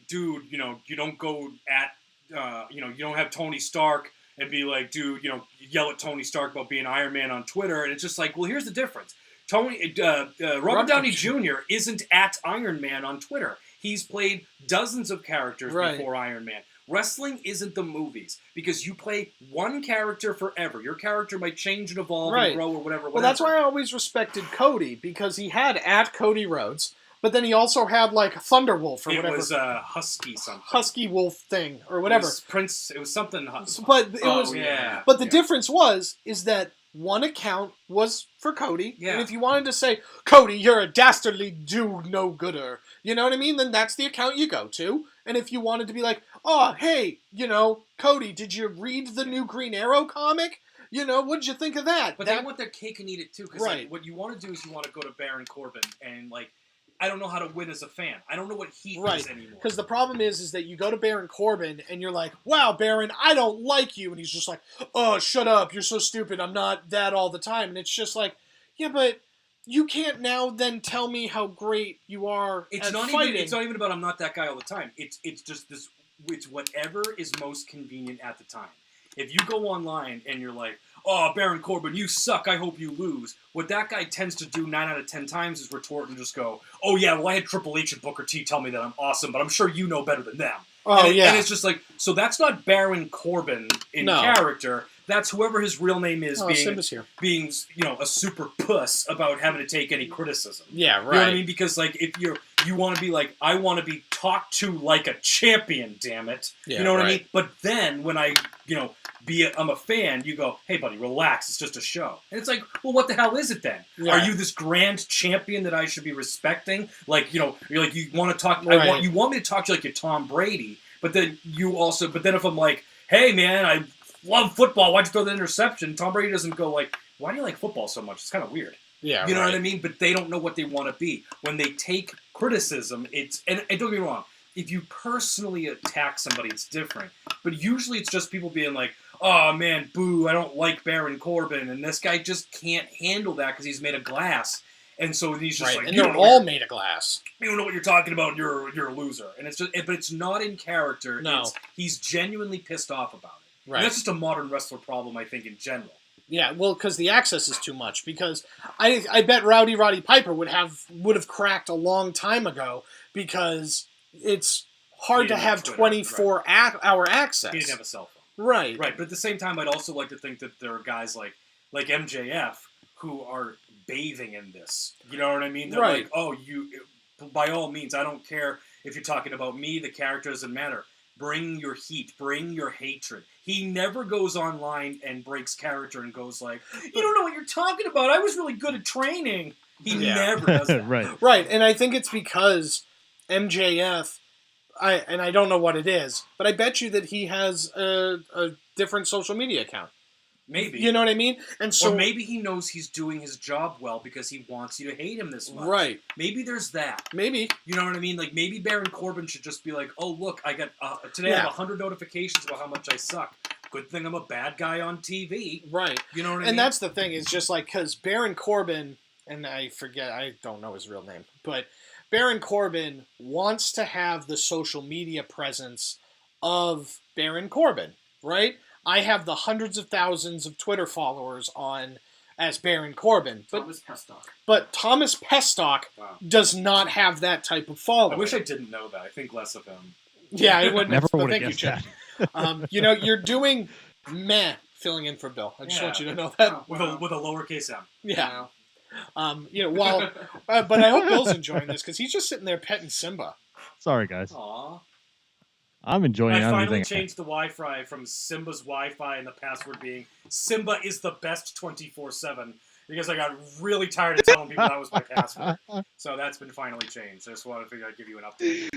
dude, you don't go at, you don't have Tony Stark and be like, dude, yell at Tony Stark about being Iron Man on Twitter. And it's just well, here's the difference. Robert Downey Jr. isn't at Iron Man on Twitter. He's played dozens of characters before Iron Man. Wrestling isn't the movies because you play one character forever. Your character might change and evolve and grow or whatever. Well, that's why I always respected Cody, because he had at Cody Rhodes, but then he also had Thunderwolf or whatever. It was a Husky something. Husky Wolf thing or whatever. It was something. But it was. Yeah. But the difference is that one account was for Cody, and if you wanted to say, Cody, you're a dastardly do-no-gooder, you know what I mean? Then that's the account you go to. And if you wanted to be oh, hey, Cody, did you read the new Green Arrow comic? What did you think of that? But they want their cake and eat it too, because what you want to do is you want to go to Baron Corbin and I don't know how to win as a fan. I don't know what heat is anymore. Because the problem is that you go to Baron Corbin and you're wow, Baron, I don't like you. And he's just oh, shut up. You're so stupid. I'm not that all the time. And it's just yeah, but you can't now then tell me how great you are at fighting. It's not even about I'm not that guy all the time. It's just this. It's whatever is most convenient at the time. if you go online and you're like, oh, Baron Corbin, you suck, I hope you lose, what that guy tends to do 9 out of 10 times is retort and just go, oh yeah, well I had Triple H and Booker T tell me that I'm awesome, but I'm sure you know better than them. Oh, and yeah. And it's just like, so that's not Baron Corbin in character. That's whoever his real name is being, a super puss about having to take any criticism. Yeah, right. You know what I mean? Because, like, if you want to be like, I want to be talked to like a champion, damn it. Yeah, you know what I mean? But then when I'm a fan, you go, hey, buddy, relax. It's just a show. And it's like, well, what the hell is it then? Yeah. Are you this grand champion that I should be respecting? Like, you're like, you want to talk, Right. you want me to talk to you like you're Tom Brady, but then if I'm like, hey, man, I love football, why'd you throw the interception? Tom Brady doesn't go like, why do you like football so much? It's kind of weird. Yeah, you know what I mean? But they don't know what they want to be. When they take criticism, and don't get me wrong, if you personally attack somebody, it's different. But usually it's just people being like, oh man, boo, I don't like Baron Corbin, and this guy just can't handle that because he's made of glass. And so he's just like, and they're all made of glass. You don't know what you're talking about. You're a loser, and it's just, but it's not in character. No, he's genuinely pissed off about it. Right, and that's just a modern wrestler problem, I think, in general. Yeah, well, because the access is too much. Because I bet Roddy Piper would have cracked a long time ago because it's hard to have 24-hour access. He didn't have a cell phone. Right. Right, but at the same time, I'd also like to think that there are guys like MJF who are bathing in this. You know what I mean? They're like, oh, by all means, I don't care if you're talking about me, the character doesn't matter. Bring your heat, bring your hatred. He never goes online and breaks character and goes like, you don't know what you're talking about. I was really good at training. He never does that. Right, and I think it's because MJF, I don't know what it is, but I bet you that he has a different social media account. Maybe. You know what I mean? And so, or maybe he knows he's doing his job well because he wants you to hate him this much. Right. Maybe there's that. Maybe. You know what I mean? Like, maybe Baron Corbin should just be like, oh, look, I got, today I have 100 notifications about how much I suck. Good thing I'm a bad guy on TV. Right. You know what I mean? And that's the thing, is just like, because Baron Corbin, and I don't know his real name, but Baron Corbin wants to have the social media presence of Baron Corbin, right? I have the hundreds of thousands of Twitter followers as Baron Corbin. But Thomas Pestock does not have that type of following. I wish I didn't know that. I think less of him. Yeah, I wouldn't. Never would have have guessed that. You're doing filling in for Bill. I just want you to know that. With a lowercase m. Yeah. But I hope Bill's enjoying this because he's just sitting there petting Simba. Sorry, guys. Aww. I'm enjoying everything. I finally changed the Wi-Fi from Simba's Wi-Fi and the password being Simba is the best 24/7 because I got really tired of telling people that was my password. So that's been finally changed. I just wanted to figure I'd give you an update.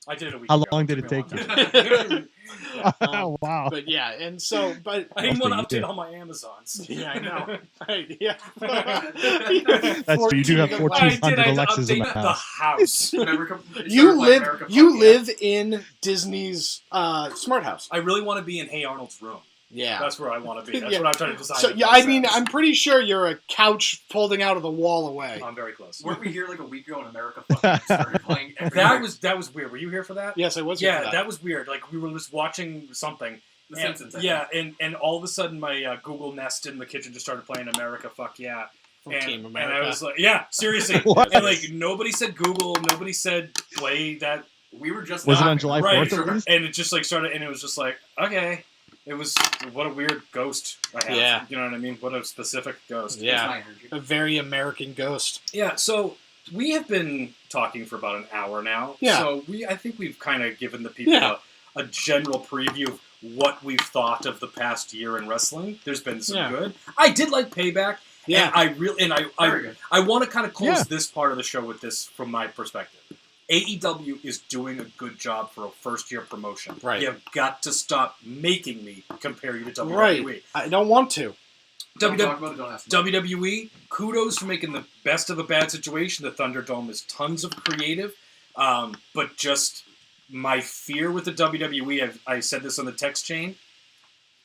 I did it a week ago. How long did it take you? Wow. But yeah, and so, but I didn't want to update all my Amazons. Yeah, I know. Yeah. That's true. You do have 1,400 I Alexas in the update house. You live in Disney's smart house. I really want to be in Hey Arnold's room. Yeah. That's where I want to be. That's what I'm trying to decide. So, yeah, I mean, I'm pretty sure you're a couch folding out of the wall away. I'm very close. Weren't we here like a week ago in America Fucking started playing every that was weird. Were you here for that? Yes, I was here for that. That was weird. Like, we were just watching something. The Simpsons. And all of a sudden my Google Nest in the kitchen just started playing America Fuck Yeah. Team America. And I was like, yeah, seriously. And like, nobody said Google, nobody said play that. We were just Was it on July 4th at least? And it just like started, and it was just like, okay. It was, what a weird ghost I have. Yeah. You know what I mean? What a specific ghost. Yeah. A very American ghost. Yeah, so we have been talking for about an hour now. Yeah. So I think we've kind of given the people a general preview of what we've thought of the past year in wrestling. There's been some good. I did like Payback. Yeah. And I want to kind of close this part of the show with this from my perspective. AEW is doing a good job for a first-year promotion. Right. You've got to stop making me compare you to WWE. Right. I don't want to. WWE, kudos for making the best of a bad situation. The Thunderdome is tons of creative. But just my fear with the WWE, I said this on the text chain,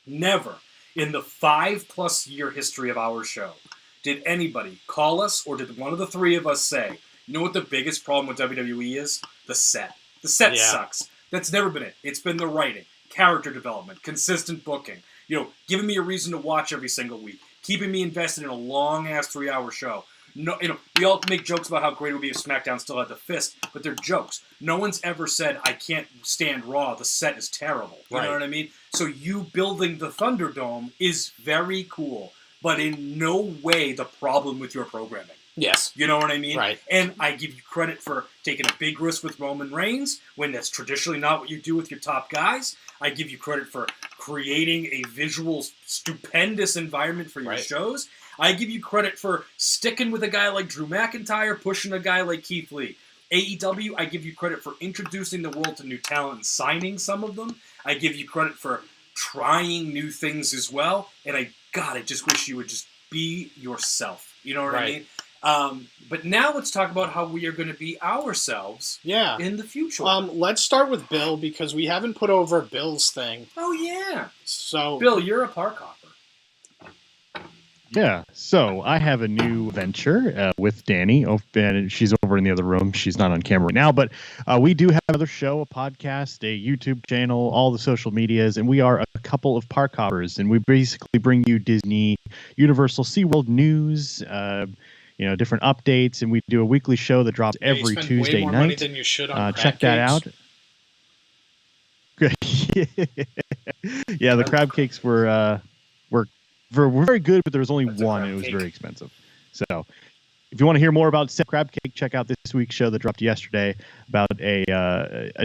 never in the 5+ year history of our show did anybody call us or did one of the three of us say, you know what the biggest problem with WWE is? The set. The set sucks. That's never been it. It's been the writing, character development, consistent booking. giving me a reason to watch every single week, keeping me invested in a long-ass 3-hour show. No, we all make jokes about how great it would be if SmackDown still had the Fist, but they're jokes. No one's ever said, I can't stand Raw, the set is terrible. You know what I mean? So you building the Thunderdome is very cool, but in no way the problem with your programming. Yes. You know what I mean? Right. And I give you credit for taking a big risk with Roman Reigns when that's traditionally not what you do with your top guys. I give you credit for creating a visual, stupendous environment for your shows. I give you credit for sticking with a guy like Drew McIntyre, pushing a guy like Keith Lee. AEW, I give you credit for introducing the world to new talent and signing some of them. I give you credit for trying new things as well. And I just wish you would just be yourself. You know what I mean? But now let's talk about how we are going to be ourselves in the future. Let's start with Bill, because we haven't put over Bill's thing. Oh, yeah. So, Bill, you're a park hopper. Yeah, so I have a new venture with Danny, and she's over in the other room. She's not on camera right now, but we do have another show, a podcast, a YouTube channel, all the social medias, and we are a couple of park hoppers, and we basically bring you Disney, Universal, SeaWorld news, different updates, and we do a weekly show that drops every Tuesday way more night. Money than you should on check that out. Yeah, the crab cakes were very good, but there was only one, and it was very expensive. So if you want to hear more about crab cake, check out this week's show that dropped yesterday about a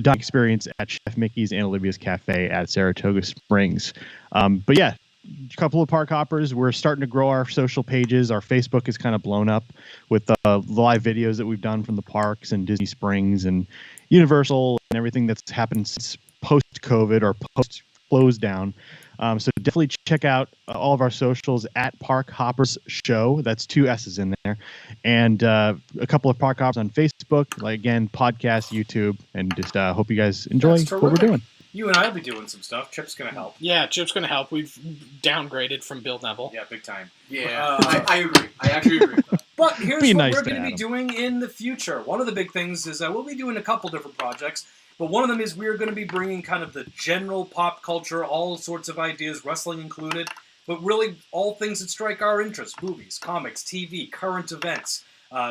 dining experience at Chef Mickey's and Olivia's Cafe at Saratoga Springs. But yeah, a couple of park hoppers. We're starting to grow our social pages. Our Facebook is kind of blown up with the live videos that we've done from the parks and Disney Springs and Universal and everything that's happened since post-COVID or post-close down. So definitely check out all of our socials at Park Hoppers Show. That's 2 S's in there. And a couple of Park Hoppers on Facebook, like again, podcast, YouTube, and just hope you guys enjoy what we're doing. You and I will be doing some stuff. Chip's going to help. Yeah, Chip's going to help. We've downgraded from Bill Neville. Yeah, big time. Yeah, I agree. I actually agree with that. But here's what we're going to be doing in the future. One of the big things is we'll be doing a couple different projects. But one of them is we're going to be bringing kind of the general pop culture, all sorts of ideas, wrestling included, but really all things that strike our interest: movies, comics, TV, current events,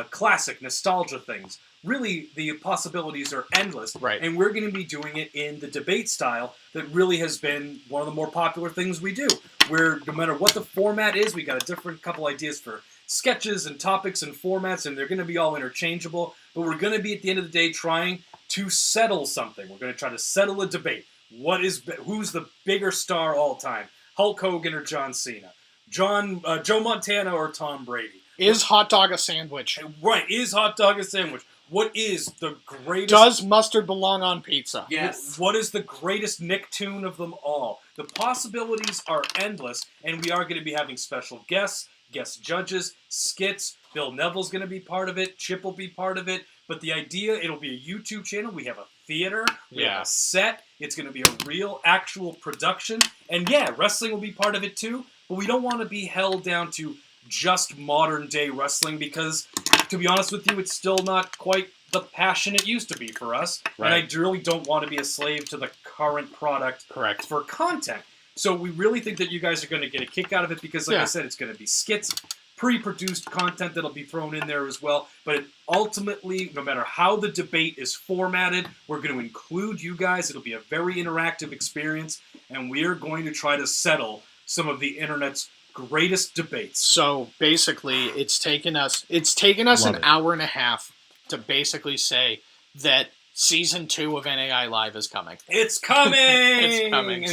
classic, nostalgia things. Really, the possibilities are endless. Right. And we're going to be doing it in the debate style that really has been one of the more popular things we do, where no matter what the format is, we got a different couple ideas for sketches and topics and formats, and they're going to be all interchangeable. But we're going to be, at the end of the day, trying to settle something. We're going to try to settle a debate. Who's the bigger star all time? Hulk Hogan or John Cena? Joe Montana or Tom Brady? Is hot dog a sandwich? Right. Is hot dog a sandwich? What is the greatest... Does mustard belong on pizza? Yes. What is the greatest Nicktoon of them all? The possibilities are endless, and we are going to be having special guests, guest judges, skits. Bill Neville's going to be part of it. Chip will be part of it. But the idea, it'll be a YouTube channel. We have a theater. We have a set. It's going to be a real, actual production. And yeah, wrestling will be part of it too. But we don't want to be held down to just modern day wrestling because, to be honest with you, it's still not quite the passion it used to be for us. Right. And I really don't want to be a slave to the current product for content. So we really think that you guys are going to get a kick out of it because, like I said, it's going to be skits, pre-produced content that'll be thrown in there as well. But ultimately, no matter how the debate is formatted, we're going to include you guys. It'll be a very interactive experience, and we are going to try to settle some of the internet's greatest debates. So basically, it's taken us an hour and a half to basically say that season 2 of NAI Live is coming. It's coming. It's coming.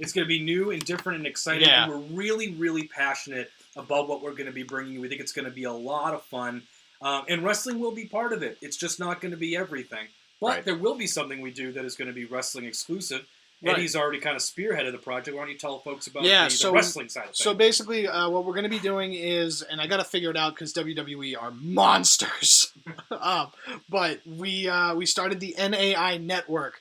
It's going to be new and different and exciting. Yeah. And we're really, really passionate about what we're going to be bringing you. We think it's going to be a lot of fun. And wrestling will be part of it. It's just not going to be everything. But there will be something we do that is going to be wrestling exclusive. And he's already kind of spearheaded the project. Why don't you tell folks about the wrestling side of things? So basically, what we're going to be doing is, and I got to figure it out because WWE are monsters. But we started the NAI Network,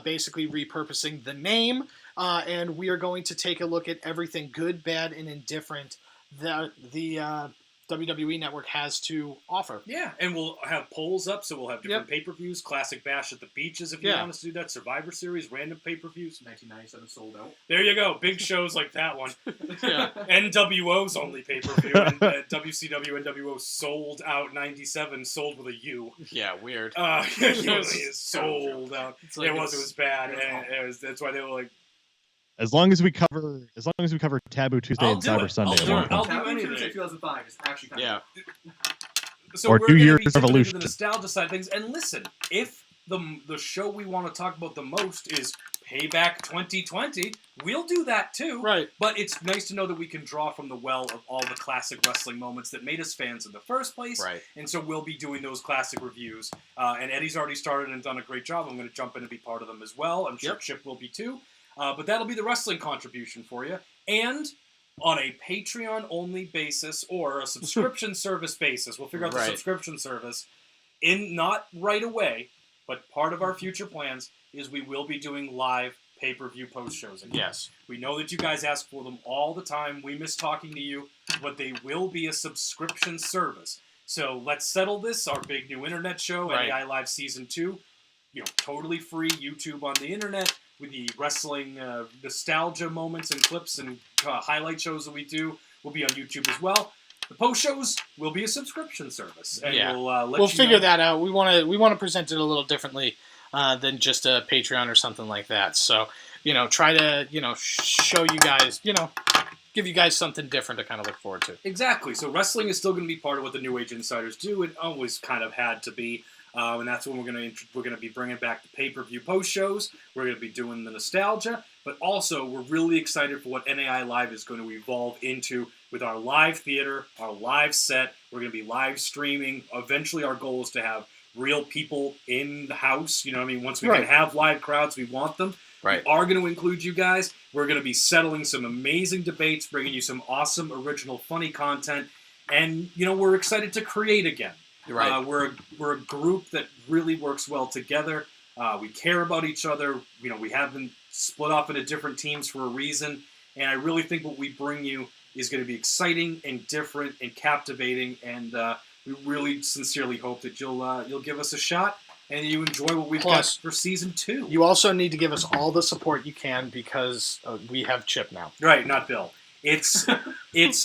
basically repurposing the name, and we are going to take a look at everything good, bad, and indifferent that the WWE Network has to offer. Yeah, and we'll have polls up, so we'll have different pay-per-views. Classic Bash at the Beaches, if you want us to do that. Survivor Series, random pay-per-views. 1997 sold out. There you go. Big shows like that one. Yeah. NWO's only pay-per-view, and WCW NWO sold out 97, sold with a U. Yeah, weird. It was sold out. Like it was bad. And that's why they were like, As long as we cover Taboo Tuesday and Cyber Sunday at one I'll point. do anything. Tuesday 2005 is actually kind of So Or we're 2 gonna years be dipping Revolution. into the nostalgia side of things. And listen, if the show we want to talk about the most is Payback 2020, we'll do that too. Right. But it's nice to know that we can draw from the well of all the classic wrestling moments that made us fans in the first place. Right. And so we'll be doing those classic reviews. And Eddie's already started and done a great job. I'm going to jump in and be part of them as well. I'm sure Chip will be too. But that'll be the wrestling contribution for you. And on a Patreon-only basis or a subscription service basis, we'll figure out the subscription service, not right away, but part of our future plans is we will be doing live pay-per-view post-shows again. Yes. We know that you guys ask for them all the time. We miss talking to you, but they will be a subscription service. So let's settle this, our big new internet show, NAI Live Season 2, totally free, YouTube on the internet, with the wrestling nostalgia moments and clips and highlight shows that we do will be on YouTube as well. The post shows will be a subscription service, and we'll figure that out. We want to present it a little differently than just a Patreon or something like that. So try to show you guys give you guys something different to kind of look forward to. Exactly. So wrestling is still going to be part of what the New Age Insiders do. It always kind of had to be. And that's when we're going to be bringing back the pay-per-view post shows. We're going to be doing the nostalgia, but also we're really excited for what NAI Live is going to evolve into with our live theater, our live set. We're going to be live streaming. Eventually, our goal is to have real people in the house. Once we can have live crowds, we want them. Right. We are going to include you guys. We're going to be settling some amazing debates, bringing you some awesome, original, funny content, and we're excited to create again. Right. We're a group that really works well together. We care about each other. We have been split off into different teams for a reason, and I really think what we bring you is going to be exciting and different and captivating. And we really sincerely hope that you'll give us a shot and you enjoy what we've got for season 2. You also need to give us all the support you can because we have Chip now. Right, not Bill. It's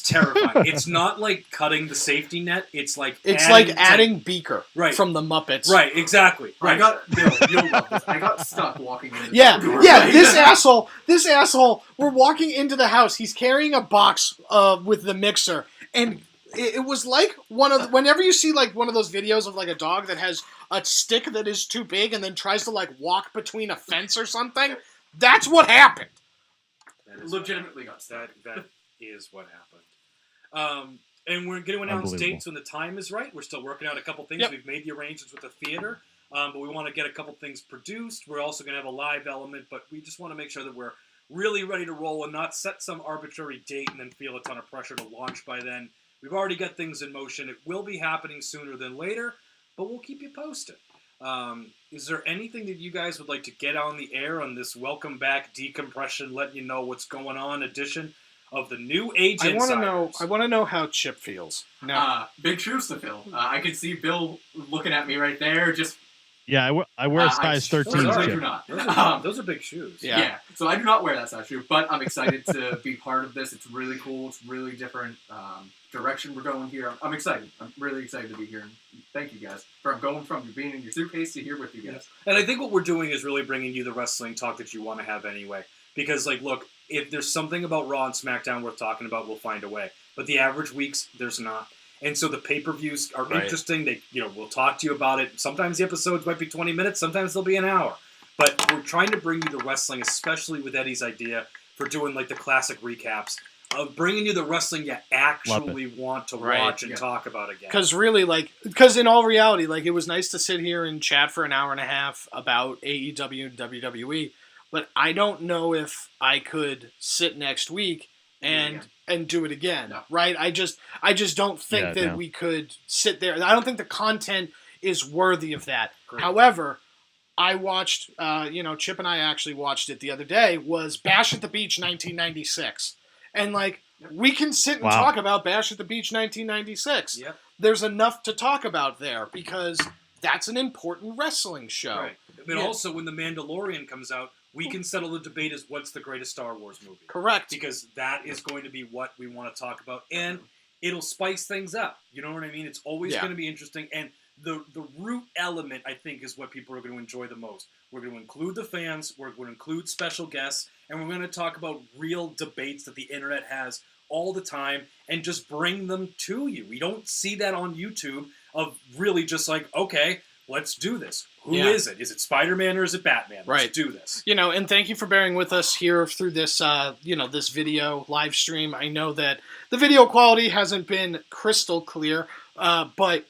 terrifying. It's not like cutting the safety net. It's like adding Beaker from the Muppets. Right, exactly. Right. I got Bill. You'll love this. I got stuck walking in. This asshole. We're walking into the house. He's carrying a box with the mixer, and it was like whenever you see like one of those videos of like a dog that has a stick that is too big and then tries to like walk between a fence or something. That's what happened. Legitimately got stuck. That is what happened. And we're going to announce dates when the time is right. We're still working out a couple things. Yep. We've made the arrangements with the theater, but we want to get a couple things produced. We're also going to have a live element, but we just want to make sure that we're really ready to roll and not set some arbitrary date and then feel a ton of pressure to launch by then. We've already got things in motion. It will be happening sooner than later, but we'll keep you posted. Is there anything that you guys would like to get on the air on this welcome back decompression, letting you know what's going on edition of the New Age Insiders? I want to know how Chip feels. Big shoes to fill. I can see Bill looking at me right there. I wear a size 13. I do not. Those are big shoes. Yeah. So I do not wear that size shoe, but I'm excited to be part of this. It's really cool. It's really different direction we're going here. I'm excited. I'm really excited to be here. And thank you guys for going from being in your suitcase to here with you guys. And I think what we're doing is really bringing you the wrestling talk that you want to have anyway. Because, look, if there's something about Raw and SmackDown worth talking about, we'll find a way. But the average weeks, there's not. And so the pay-per-views are interesting. They, we'll talk to you about it. Sometimes the episodes might be 20 minutes. Sometimes they'll be an hour. But we're trying to bring you the wrestling, especially with Eddie's idea for doing, the classic recaps. Of bringing you the wrestling you actually want to watch and talk about again. Because really, because in all reality, it was nice to sit here and chat for an hour and a half about AEW and WWE, but I don't know if I could sit next week and do it again, right? I just don't think that we could sit there. I don't think the content is worthy of that. Great. However, I watched, Chip and I actually watched it the other day, was Bash at the Beach 1996. And, We can sit and Wow. talk about Bash at the Beach 1996. Yep. There's enough to talk about there because that's an important wrestling show. Right. But also, when The Mandalorian comes out, we can settle the debate as what's the greatest Star Wars movie. Correct. Because that is going to be what we want to talk about. And it'll spice things up. You know what I mean? It's always going to be interesting. And the root element, I think, is what people are going to enjoy the most. We're going to include the fans. We're going to include special guests. And we're going to talk about real debates that the internet has all the time and just bring them to you. We don't see that on YouTube of really just like, okay, let's do this. Who is it? Is it Spider-Man or is it Batman? Let's do this. You know, and thank you for bearing with us here through this, this video live stream. I know that the video quality hasn't been crystal clear, but,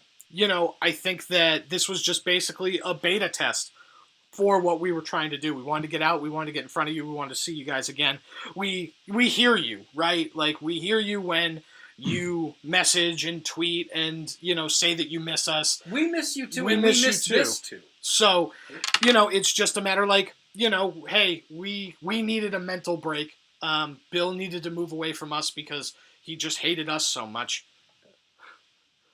I think that this was just basically a beta test for what we were trying to do. We wanted to get out. We wanted to get in front of you. We wanted to see you guys again. We hear you, right? Like, we hear you when you message and tweet and, say that you miss us. We miss you too. We and miss we miss you too. this too. So, it's just a matter like, hey, we needed a mental break. Bill needed to move away from us because he just hated us so much.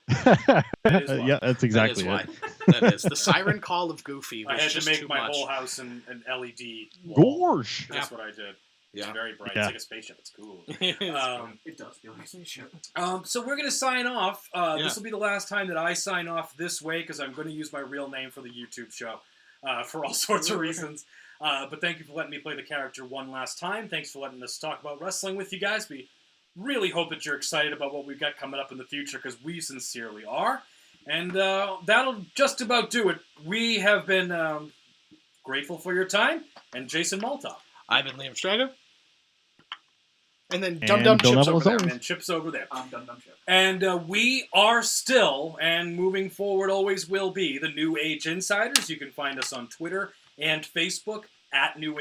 Yeah, that's exactly that it. That is the siren call of Goofy. Was I had just to make too my much. whole house an LED wall. Gosh. That's what I did. Yeah. It's very bright. Yeah. It's like a spaceship. It's cool. It does feel like a show. So we're going to sign off. This will be the last time that I sign off this way because I'm going to use my real name for the YouTube show for all sorts of reasons. But thank you for letting me play the character one last time. Thanks for letting us talk about wrestling with you guys. We really hope that you're excited about what we've got coming up in the future because we sincerely are. And that'll just about do it. We have been grateful for your time. And Jason Maltop. I've been Liam Strider. And then And Dum Dum Bill Chips Neville over as there. And Chip's over there. Dum Dum Chip. And we are still, and moving forward always will be, the New Age Insiders. You can find us on Twitter and Facebook at New Age